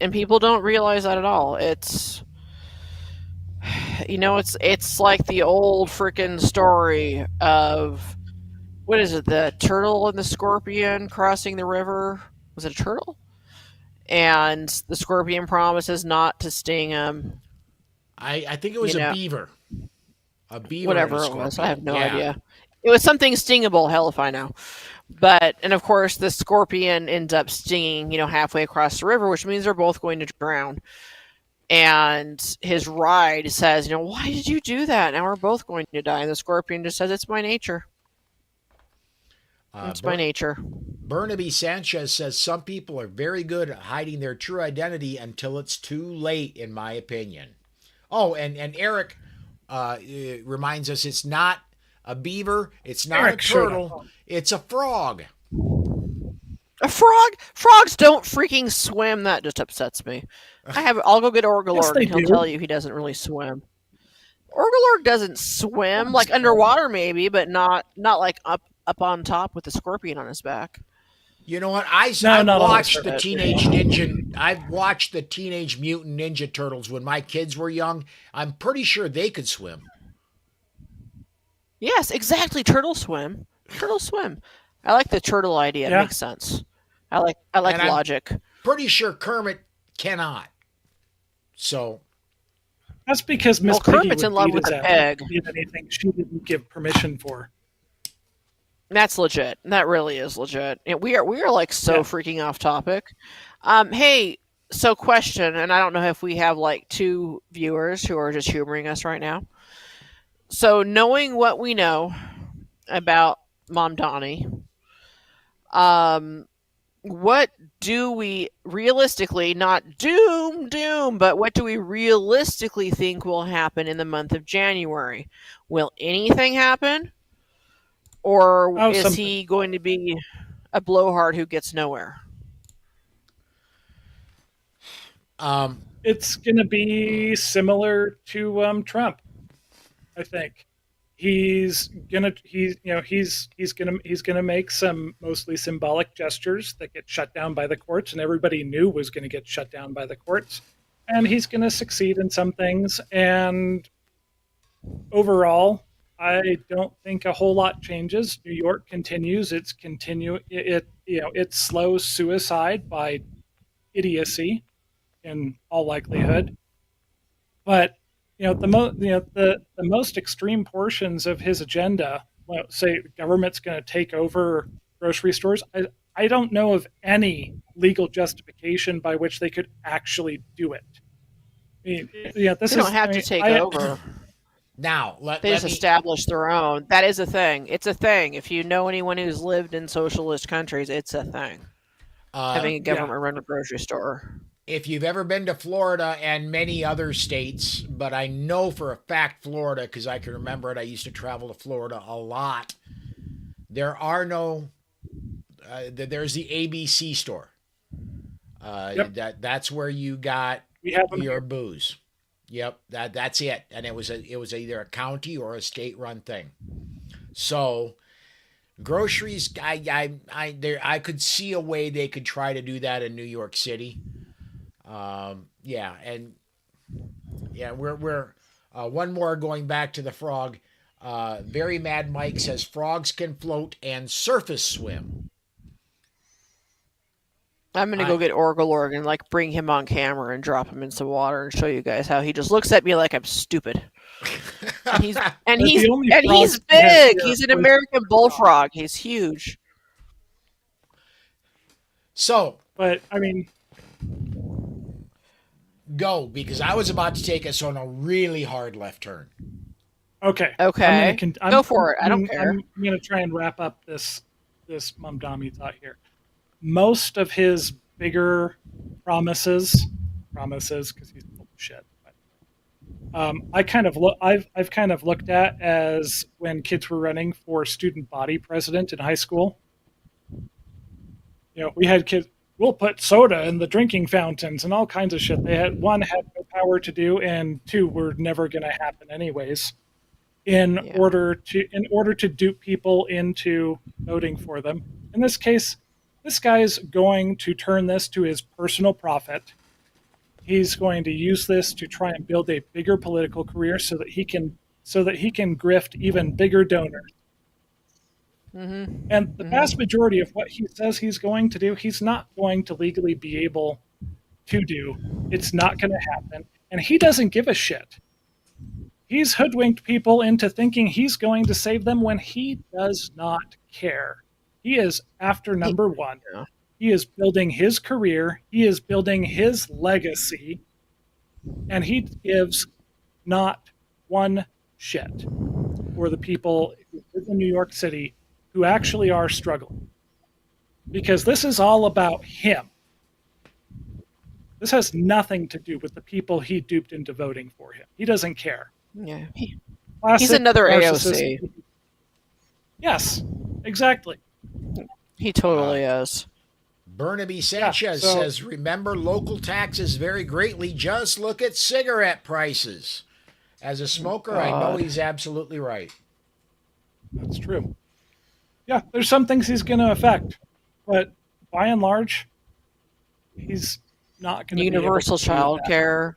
and people don't realize that at all. It's it's like the old freaking story of what is it? The turtle and the scorpion crossing the river. Was it a turtle? And the scorpion promises not to sting him. I think it was You know. a beaver. A beaver. Whatever and a it was, scorpion. I have no Yeah. idea. It was something stingable. Hell if I know. And of course, the scorpion ends up stinging, halfway across the river, which means they're both going to drown. And his ride says, why did you do that? Now we're both going to die. And the scorpion just says, it's my nature. It's my nature. Burnaby Sanchez says some people are very good at hiding their true identity until it's too late, in my opinion. Oh, and Eric reminds us it's not a beaver, it's not Eric, a turtle, it's a frog. A frog? Frogs don't freaking swim. That just upsets me. I'll go get Orgalorg Yes, they and he'll do. tell you he doesn't really swim. Orgalorg doesn't swim, like underwater maybe, but not like up on top with the scorpion on his back. You know what? No, I've not all watched of the it. I've watched the Teenage Mutant Ninja Turtles when my kids were young. I'm pretty sure they could swim. Yes, exactly. Turtle swim. Turtle swim. I like the turtle idea. Yeah. It makes sense. I like And I'm- logic. Pretty sure Kermit cannot. So That's because Miss Well, Piggy Kermit's would in love beat with his the ass pig. if he did anything she didn't give permission for. That's legit. That really is legit. And we are like so Yeah. freaking off topic. Hey, so question, and I don't know if we have like 2 viewers who are just humoring us right now. So knowing what we know about Mom Donnie, what do we realistically, not doom, but what do we realistically think will happen in the month of January? Will anything happen? Or Oh, is something. he going to be a blowhard who gets nowhere? It's going to be similar to Trump. I think he's gonna make some mostly symbolic gestures that get shut down by the courts, and everybody knew was going to get shut down by the courts. And he's going to succeed in some things. And overall, I don't think a whole lot changes. New York continues its slow suicide by idiocy, in all likelihood. But the most extreme portions of his agenda, say government's going to take over grocery stores. I don't know of any legal justification by which they could actually do it. I mean, this They don't have to take over. now let They just me establish their own. That is a thing. It's a thing. If you know anyone who's lived in socialist countries, it's a thing. Having a government run a grocery store. if you've ever been to Florida and many other states, but I know for a fact Florida because I can remember it. I used to travel to Florida a lot. There are no. There's the ABC store. Yep. That's where you got We have them your here. booze. Yep, that's it. And it was either a county or a state run thing. So Groceries, I could see a way they could try to do that in New York City. Yeah, and yeah, we're one more going back to the frog. Very Mad Mike says frogs can float and surface swim. I'm gonna I go get Orgalorg and like bring him on camera and drop him in some water and show you guys how he just looks at me like I'm stupid. And he's and But he's the only and frog he's he has big. here He's an was American bullfrog. He's huge. so But I mean, go because I was about to take us on a really hard left turn. okay. Okay. Go for it. I don't care. I'm going to try and wrap up this Mumdami thought here. Most of his bigger promises, because he's full of shit. But, I've kind of looked at as when kids were running for student body president in high school. You know, we had kids. We'll put soda in the drinking fountains and all kinds of shit. They had no power to do, and two were never going to happen anyways. In Yeah. order to dupe people into voting for them. In this case, this guy's going to turn this to his personal profit. He's going to use this to try and build a bigger political career so that he can grift even bigger donors. Mm-hmm. And the vast majority of what he says he's going to do, he's not going to legally be able to do. It's not going to happen. And he doesn't give a shit. He's hoodwinked people into thinking he's going to save them when he does not care. He is after number one. Yeah. He is building his career. He is building his legacy. And he gives not one shit for the people who live in New York City who actually are struggling. Because this is all about him. This has nothing to do with the people he duped into voting for him. He doesn't care. Yeah. He's Classic another narcissist. AOC. Yes, exactly. He totally is. Burnaby Sanchez so- says, remember local taxes vary greatly. Just look at cigarette prices. As a smoker, I know God. he's absolutely right. That's true. Yeah, there's some things he's going to affect, but by and large, he's not going to Universal child care.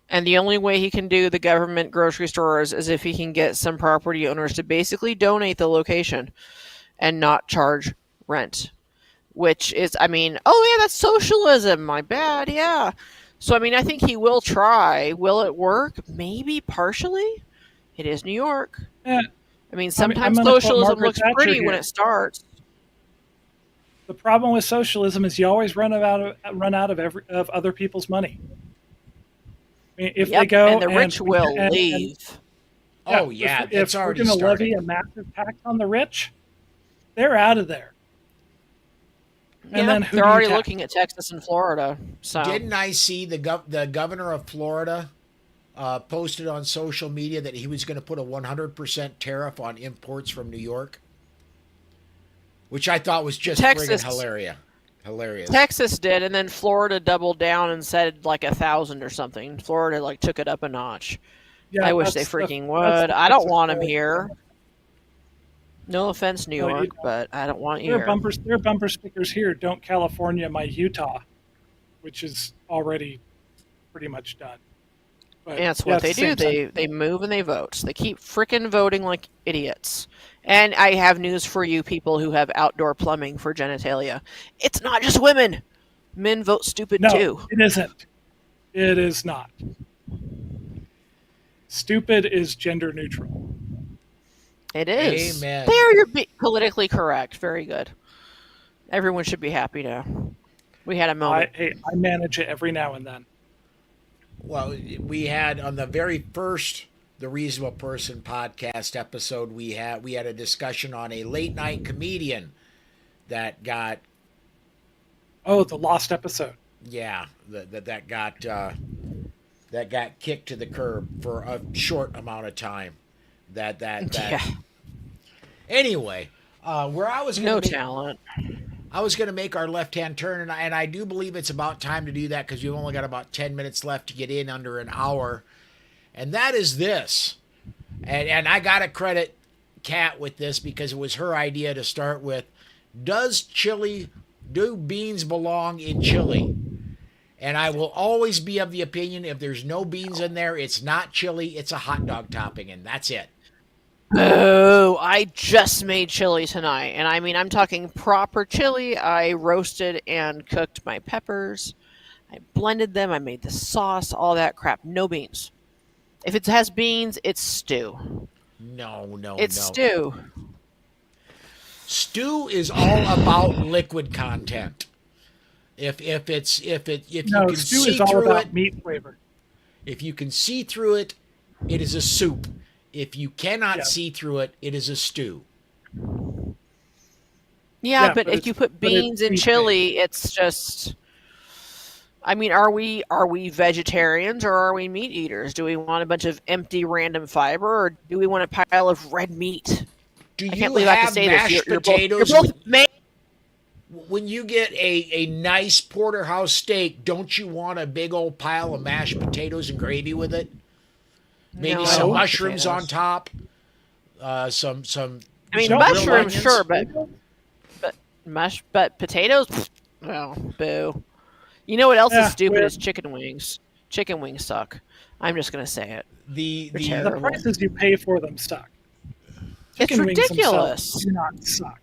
And the only way he can do the government grocery stores is if he can get some property owners to basically donate the location and not charge rent. Which is, I mean, oh yeah, that's socialism. My bad, yeah. So, I mean, I think he will try. Will it work? Maybe partially. It is New York. Yeah, I mean, I'm sometimes gonna quote socialism Margaret looks Thatcher pretty when here. it starts. the problem with socialism is you always run out of other people's money. I mean, if they Yep, go and the rich will and- leave. Oh, yeah, if that's we're already going to levy started. a massive tax on the rich, they're out of there. And Yeah, then who they're do you already tax? looking at Texas and Florida. So Didn't I see the governor of Florida posted on social media that he was going to put a 100% tariff on imports from New York? Which I thought was just Texas- friggin' hilarious. Texas did, and then Florida doubled down and said like 1,000 or something. Florida like took it up a notch. Yeah, I wish they that's the- freaking that's would. the I don't Texas want him story. here. No offense, New No, you York, don't. but I don't want you Their here. bumper stickers here don't California my Utah, which is already pretty much done. But And that's yeah, what it's they the do. same They move and they vote. They keep freaking voting like idiots. And I have news for you people who have outdoor plumbing for genitalia. It's not just women. Men vote stupid No, too. it isn't. It is not. Stupid is gender neutral. It is. Amen. There, you're politically correct. Very good. Everyone should be happy now. We had a moment. I manage it every now and then. Well, we had on the very first The Reasonable Person podcast episode, we had a discussion on a late night comedian that got Oh, the lost episode. that got kicked to the curb for a short amount of time. That Yeah. Anyway, where I was No going to talent. I was going to make our left-hand turn, and I do believe it's about time to do that because we've only got about 10 minutes left to get in under an hour. And that is this. And I got to credit Kat with this because it was her idea to start with. Do beans belong in chili? And I will always be of the opinion if there's no beans in there, it's not chili, it's a hot dog topping, and that's it. Oh, I just made chili tonight. And I mean, I'm talking proper chili. I roasted and cooked my peppers. I blended them. I made the sauce, all that crap. No beans. If it has beans, it's stew. No, It's no. stew. Stew is all about liquid content. If you No, can stew see is all through about it, meat flavor. if you can see through it, it is a soup. If you cannot Yeah. see through it, it is a stew. Yeah, Yeah, but but if it's- you put but it's beans in meat chili, it's just. I mean, are we vegetarians or are we meat eaters? Do we want a bunch of empty random fiber, or do we want a pile of red meat? Do I can't you believe I have to have say this. mashed You're potatoes? both When you get a nice porterhouse steak, don't you want a big old pile of mashed potatoes and gravy with it? Maybe No, I some don't want mushrooms on potatoes. top. Some. I mean, some grilled mushrooms, onions. sure, but potatoes, pfft, no, boo. You know what else Yeah, is stupid we're- is chicken wings. Chicken wings suck. I'm just gonna say it. The They're the The terrible. prices you pay for them suck. It's Chicken wings ridiculous. themselves do not suck.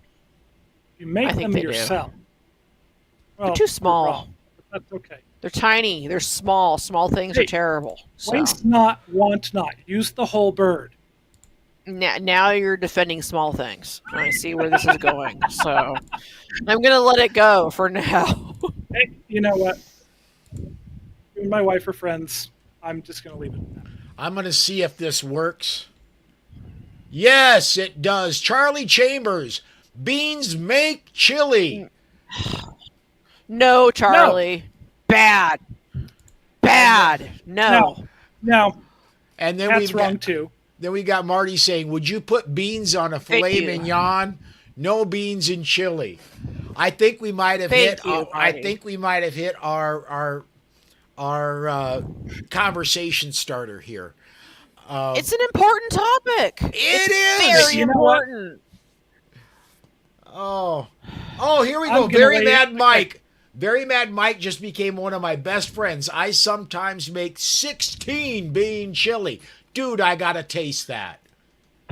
You make I think them they do. yourself. Well, They're too you're small. wrong, but that's okay. They're tiny. They're small. Small things are Hey, terrible. So Waste not, want not. Use the whole bird. now you're defending small things. I see where this is going. So I'm gonna let it go for now. Hey, you know what? You and my wife are friends. I'm just going to leave it at that. I'm going to see if this works. Yes, it does. Charlie Chambers. Beans make chili. No, Charlie. Bad. Bad. No. Now, And then that's we've wrong got, too. then we got Marty saying, "Would you put beans on a Thank filet you. mignon? No beans in chili." I think we might have Thank hit. you, I Marty. think we might have hit our conversation starter here. It's an important topic. It is. Very You know what? important. Oh, here we I'm go. gonna Very lay- Mad Mike. Very Mad Mike just became one of my best friends. I sometimes make 16 bean chili. Dude, I gotta taste that.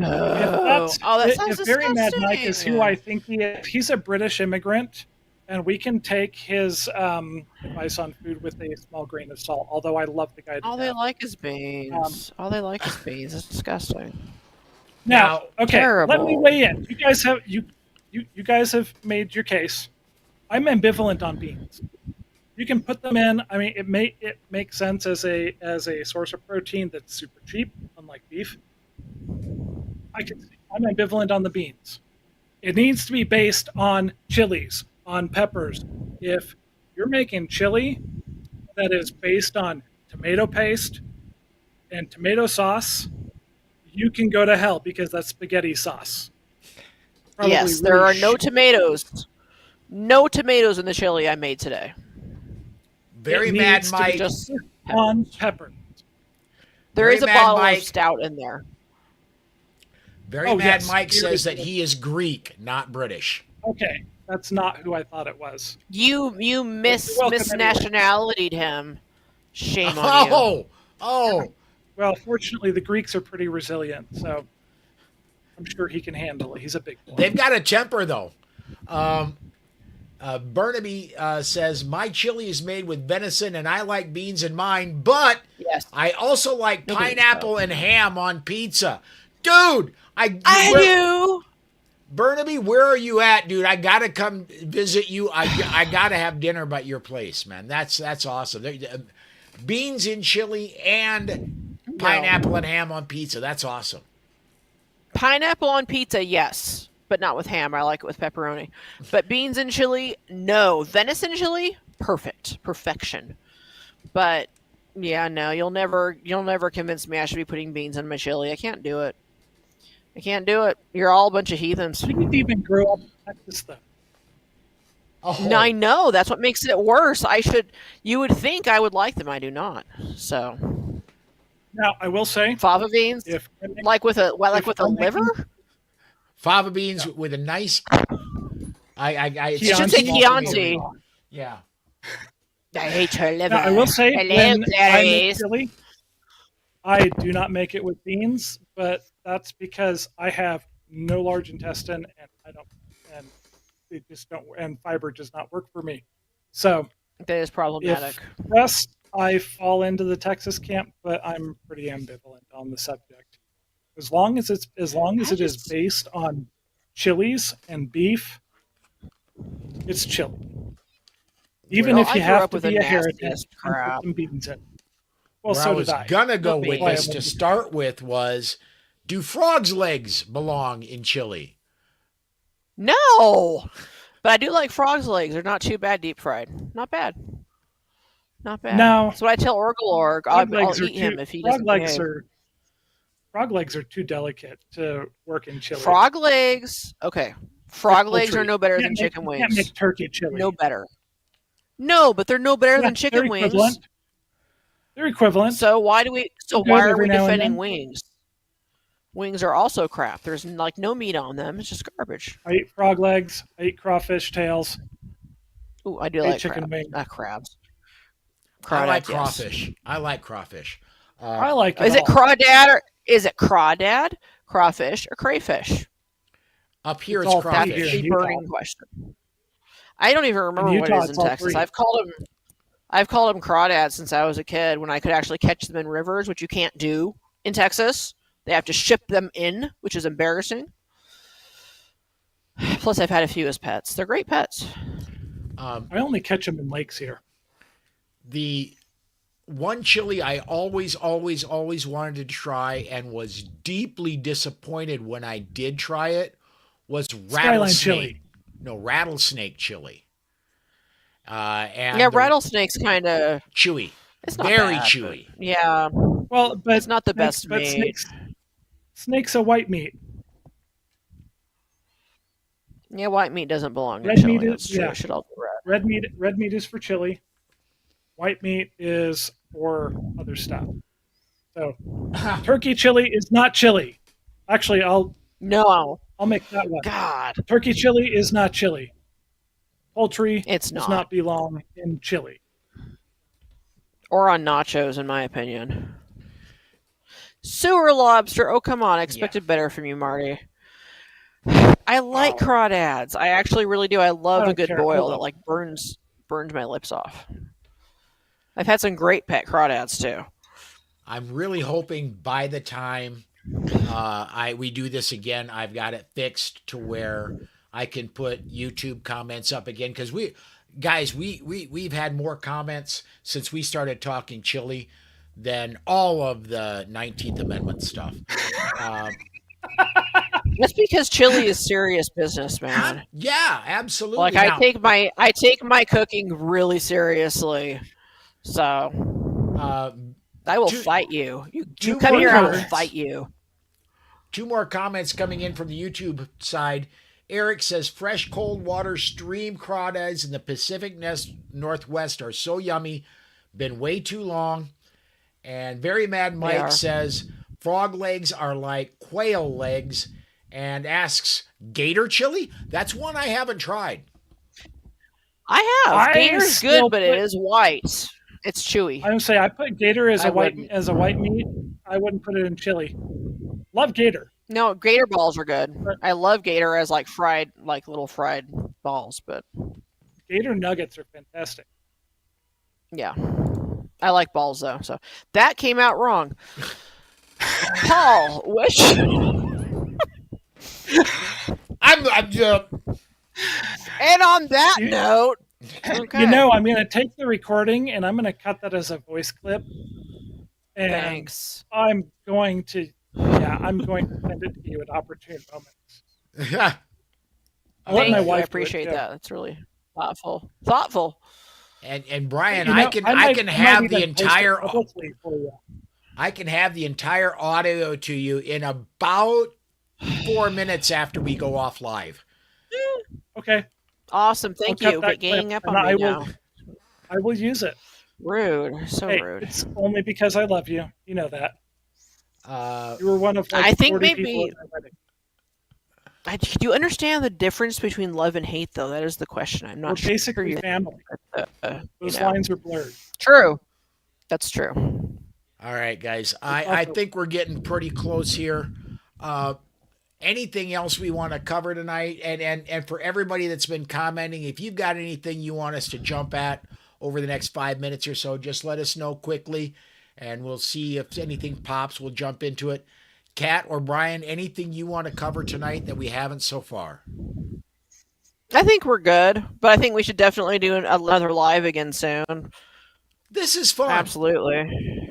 Oh, that sounds if Very Mad Mike is disgusting. who I think he is, he's a British immigrant, and we can take his advice on food with a small grain of salt. Although I love the guy. To All they death. like is beans. All they like is beans. It's disgusting. Now, okay, let me terrible. weigh in. You guys have you guys have made your case. I'm ambivalent on beans. You can put them in. I mean, it makes sense as a source of protein that's super cheap, unlike beef. I'm ambivalent on the beans. It needs to be based on chilies, on peppers. If you're making chili that is based on tomato paste and tomato sauce, you can go to hell because that's spaghetti sauce. Probably Yes, there really are no shit. tomatoes. No tomatoes in the chili I made today. Very It Mad needs to be Mike. Just on pepper. there Very is a Mad bottle Mike. of stout in there. Very Oh, Mad yes, Mike here says is that the- he is Greek, not British. Okay, that's not who I thought it was. You miss You're welcome anyway. nationality'd him. Shame on you. Oh, Well, fortunately, the Greeks are pretty resilient, so I'm sure he can handle it. He's a big boy. they've got a temper though. Burnaby says my chili is made with venison, and I like beans in mine, but Yes. I also like Nobody pineapple and ham on pizza. Dude, I where- do. Burnaby, where are you at, dude? I gotta come visit you. I gotta have dinner at your place, man. That's awesome. Beans in chili and pineapple and ham on pizza. That's awesome. Pineapple on pizza, yes, but not with ham. I like it with pepperoni. But beans and chili, no. Venison chili, perfection. But yeah, no, you'll never convince me I should be putting beans in my chili. I can't do it. You're all a bunch of heathens. You didn't even grow up in Texas, though. Oh, No, I know that's what makes it worse. You would think I would like them. I do not. So Now, I will say, fava beans, if like with a if I'm making- liver. Fava beans with a nice. It You should sounds say awful to me. Chianti. Yeah. I hate her liver. Now, I will say, Hello, when I make Clarice. chili, I do not make it with beans, but that's because I have no large intestine and I don't, and it just don't, and fiber does not work for me. So, That is problematic. rest, I fall into the Texas camp, but I'm pretty ambivalent on the subject. As long as it is based on chilies and beef, it's chili. Even Well, if I you grew have up to with be the a heretic nastiest and crap. put some beans in. Well, Where so I was did I. gonna go Not with me. this to start with was, do frogs' legs belong in chili? No, but I do like frog's legs. They're not too bad deep fried. Not bad. Not bad. No. That's what I tell Orgalorg. Frog I'll legs are eat him too. if he Frog doesn't legs behave. are. Frog legs are too delicate to work in chili. Frog legs. Okay. Frog Like legs poultry. are no better You than can't make- chicken You can't wings. make turkey chili. No better. No, but they're no better Yeah, than chicken they're wings. equivalent. They're equivalent. So why do we? So Good why are every we now and defending then. wings? Wings are also crap. There's like no meat on them. It's just garbage. I eat frog legs. I eat crawfish tails. Ooh, I do I eat like chicken crab. wings. Not crabs. I like Crawdads, yes. crawfish. I like crawfish. I like it. Is it all. crawdad or is it crawdad, crawfish, or crayfish? Up here, It's it's all three crawfish. here. That's the Utah. burning question. I don't even remember what it Utah, is in it's all Texas. three. I've called them crawdads since I was a kid when I could actually catch them in rivers, which you can't do in Texas. They have to ship them in, which is embarrassing. Plus, I've had a few as pets. They're great pets. I only catch them in lakes here. The one chili I always wanted to try and was deeply disappointed when I did try it was Skyline rattlesnake. chili. No, rattlesnake chili. And Yeah, the rattlesnake's kind of chewy. it's not Very bad, chewy. but- yeah, Well, but it's not the best but made. snakes a white meat. Yeah, white meat doesn't belong in Red chili. meat is- That's true. yeah. It should all be red. Red meat is for chili. White meat is for other stuff. So turkey chili is not chili. Actually, I'll No, make that one. God, Turkey chili is not chili. Poultry it's does not. not belong in chili. Or on nachos, in my opinion. Sewer lobster. Oh, come on. I expected better from you, Marty. I like Oh. crawdads. I actually really do. I love I a don't good care. I boil love that like burns my lips off. I've had some great pet crawdads too. I'm really hoping by the time we do this again, I've got it fixed to where I can put YouTube comments up again because we've had more comments since we started talking chili than all of the 19th Amendment stuff. That's because chili is serious business, man. Yeah, absolutely. Like Now, I take my cooking really seriously. So I will two- fight you. You two come more here, I will comments. fight you. 2 more comments coming in from the YouTube side. Eric says fresh cold water stream crawdads in the Pacific Northwest are so yummy. Been way too long. And Very Mad are. Mike says frog legs are like quail legs and asks gator chili? That's one I haven't tried. I have. I Gator's still good, but it put- is white. It's chewy. I would say I put gator as I a white wouldn't. meat. I wouldn't put it in chili. Love gator. No, gator balls are good. I love gator as like fried, like little fried balls, but Gator nuggets are fantastic. yeah. I like balls though, so that came out wrong. Paul, which I'm and on that You- note, okay. You know, I'm going to take the recording and I'm going to cut that as a voice clip. And Thanks. I'm going to send it to you at opportune moments. I'll let Thank my you. I wife do it, appreciate too. that. That's really thoughtful. Thoughtful. and Brian, You know, I can might have the even post it entire publicly for you. I can have the entire audio to you in about 4 minutes after we go off live. Okay, Awesome. Thank I'll cut you. that But ganging clip, up on and me I now. will- I will use it. Rude. So Hey, rude. it's only because I love you. You know that. Uh, You were one of like I think 40 maybe- people at my wedding. Do you understand the difference between love and hate, though? That is the question. I'm We're not sure basically you. family. You Those know. lines are blurred. True. That's true. All right, guys. I Also, think we're getting pretty close here. Anything else we want to cover tonight? And for everybody that's been commenting, if you've got anything you want us to jump at over the next 5 minutes or so, just let us know quickly, and we'll see if anything pops. We'll jump into it. Kat or Brian, anything you want to cover tonight that we haven't so far? I think we're good, but I think we should definitely do another live again soon. This is fun. Absolutely.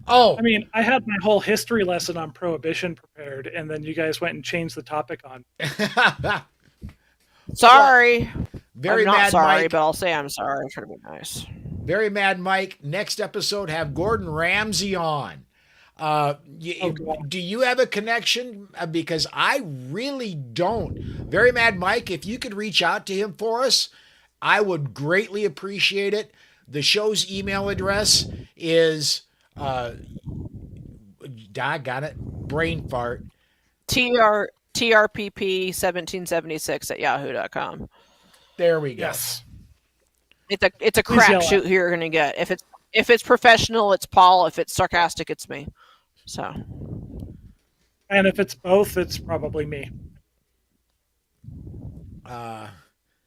Oh, I mean, I had my whole history lesson on prohibition prepared, and then you guys went and changed the topic on. Sorry. very I'm not mad sorry, Mike. but I'll say I'm sorry. I'm trying to be nice. Very mad Mike. Next episode, have Gordon Ramsay on. God. Do you have a connection? Because I really don't. Very mad Mike, if you could reach out to him for us, I would greatly appreciate it. The show's email address is I got it. Brain fart. TRPP1776 at yahoo.com. There we go. Yes. It's a Please yell crapshoot who you're gonna get. If it's professional, it's Paul. If it's sarcastic, it's me. So And if it's both, it's probably me. Uh,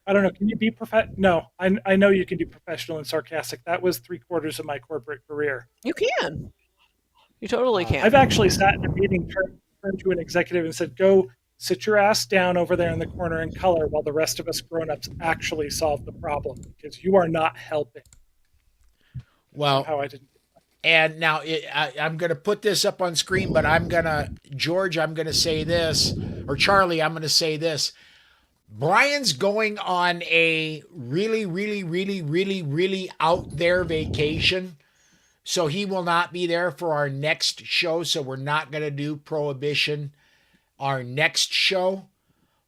I don't know. Can you be No, I know you can do professional and sarcastic. That was 3/4 of my corporate career. you can. You totally can. I've actually sat in a meeting, turned to an executive and said, "Go sit your ass down over there in the corner and color while the rest of us grown-ups actually solve the problem, because you are not helping." well, How I didn't. and now I'm going to put this up on screen, but George, I'm going to say this, or Charlie, I'm going to say this. Brian's going on a really, really, really, really, really out there vacation. So he will not be there for our next show. So we're not going to do Prohibition our next show,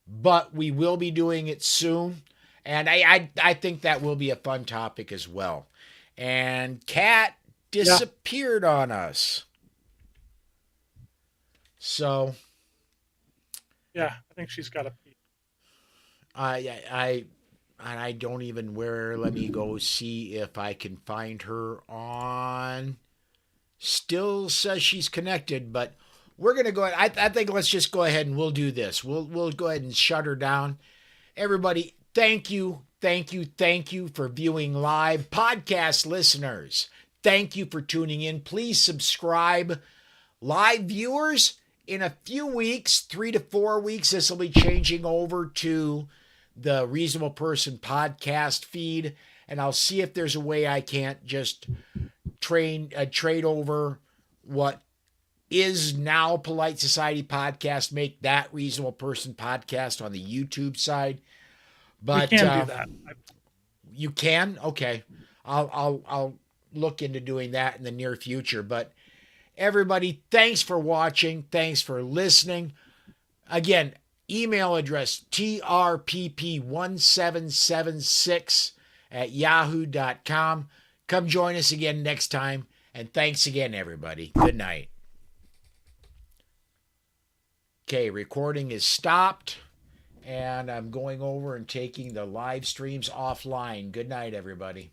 but we will be doing it soon. And I think that will be a fun topic as well. And Kat disappeared on us. So Yeah, I think she's got a pee. I don't even let me go see if I can find her on. Still says she's connected, but we're gonna go ahead. I think let's just go ahead and we'll do this. We'll go ahead and shut her down. Everybody, thank you for viewing live. Podcast listeners, thank you for tuning in. Please subscribe. Live viewers, in a few weeks, 3 to 4 weeks, this will be changing over to the Reasonable Person podcast feed, and I'll see if there's a way I can't just trade over what is now Polite Society podcast, make that Reasonable Person podcast on the YouTube side. But We can do that. you can? Okay. I'll look into doing that in the near future. But everybody, thanks for watching. Thanks for listening. Again, email address trpp1776 at yahoo.com. Come join us again next time. And thanks again, everybody. Good night. Okay, recording is stopped. And I'm going over and taking the live streams offline. Good night, everybody.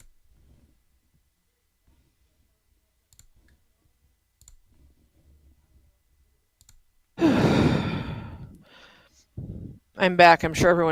I'm back. I'm sure everyone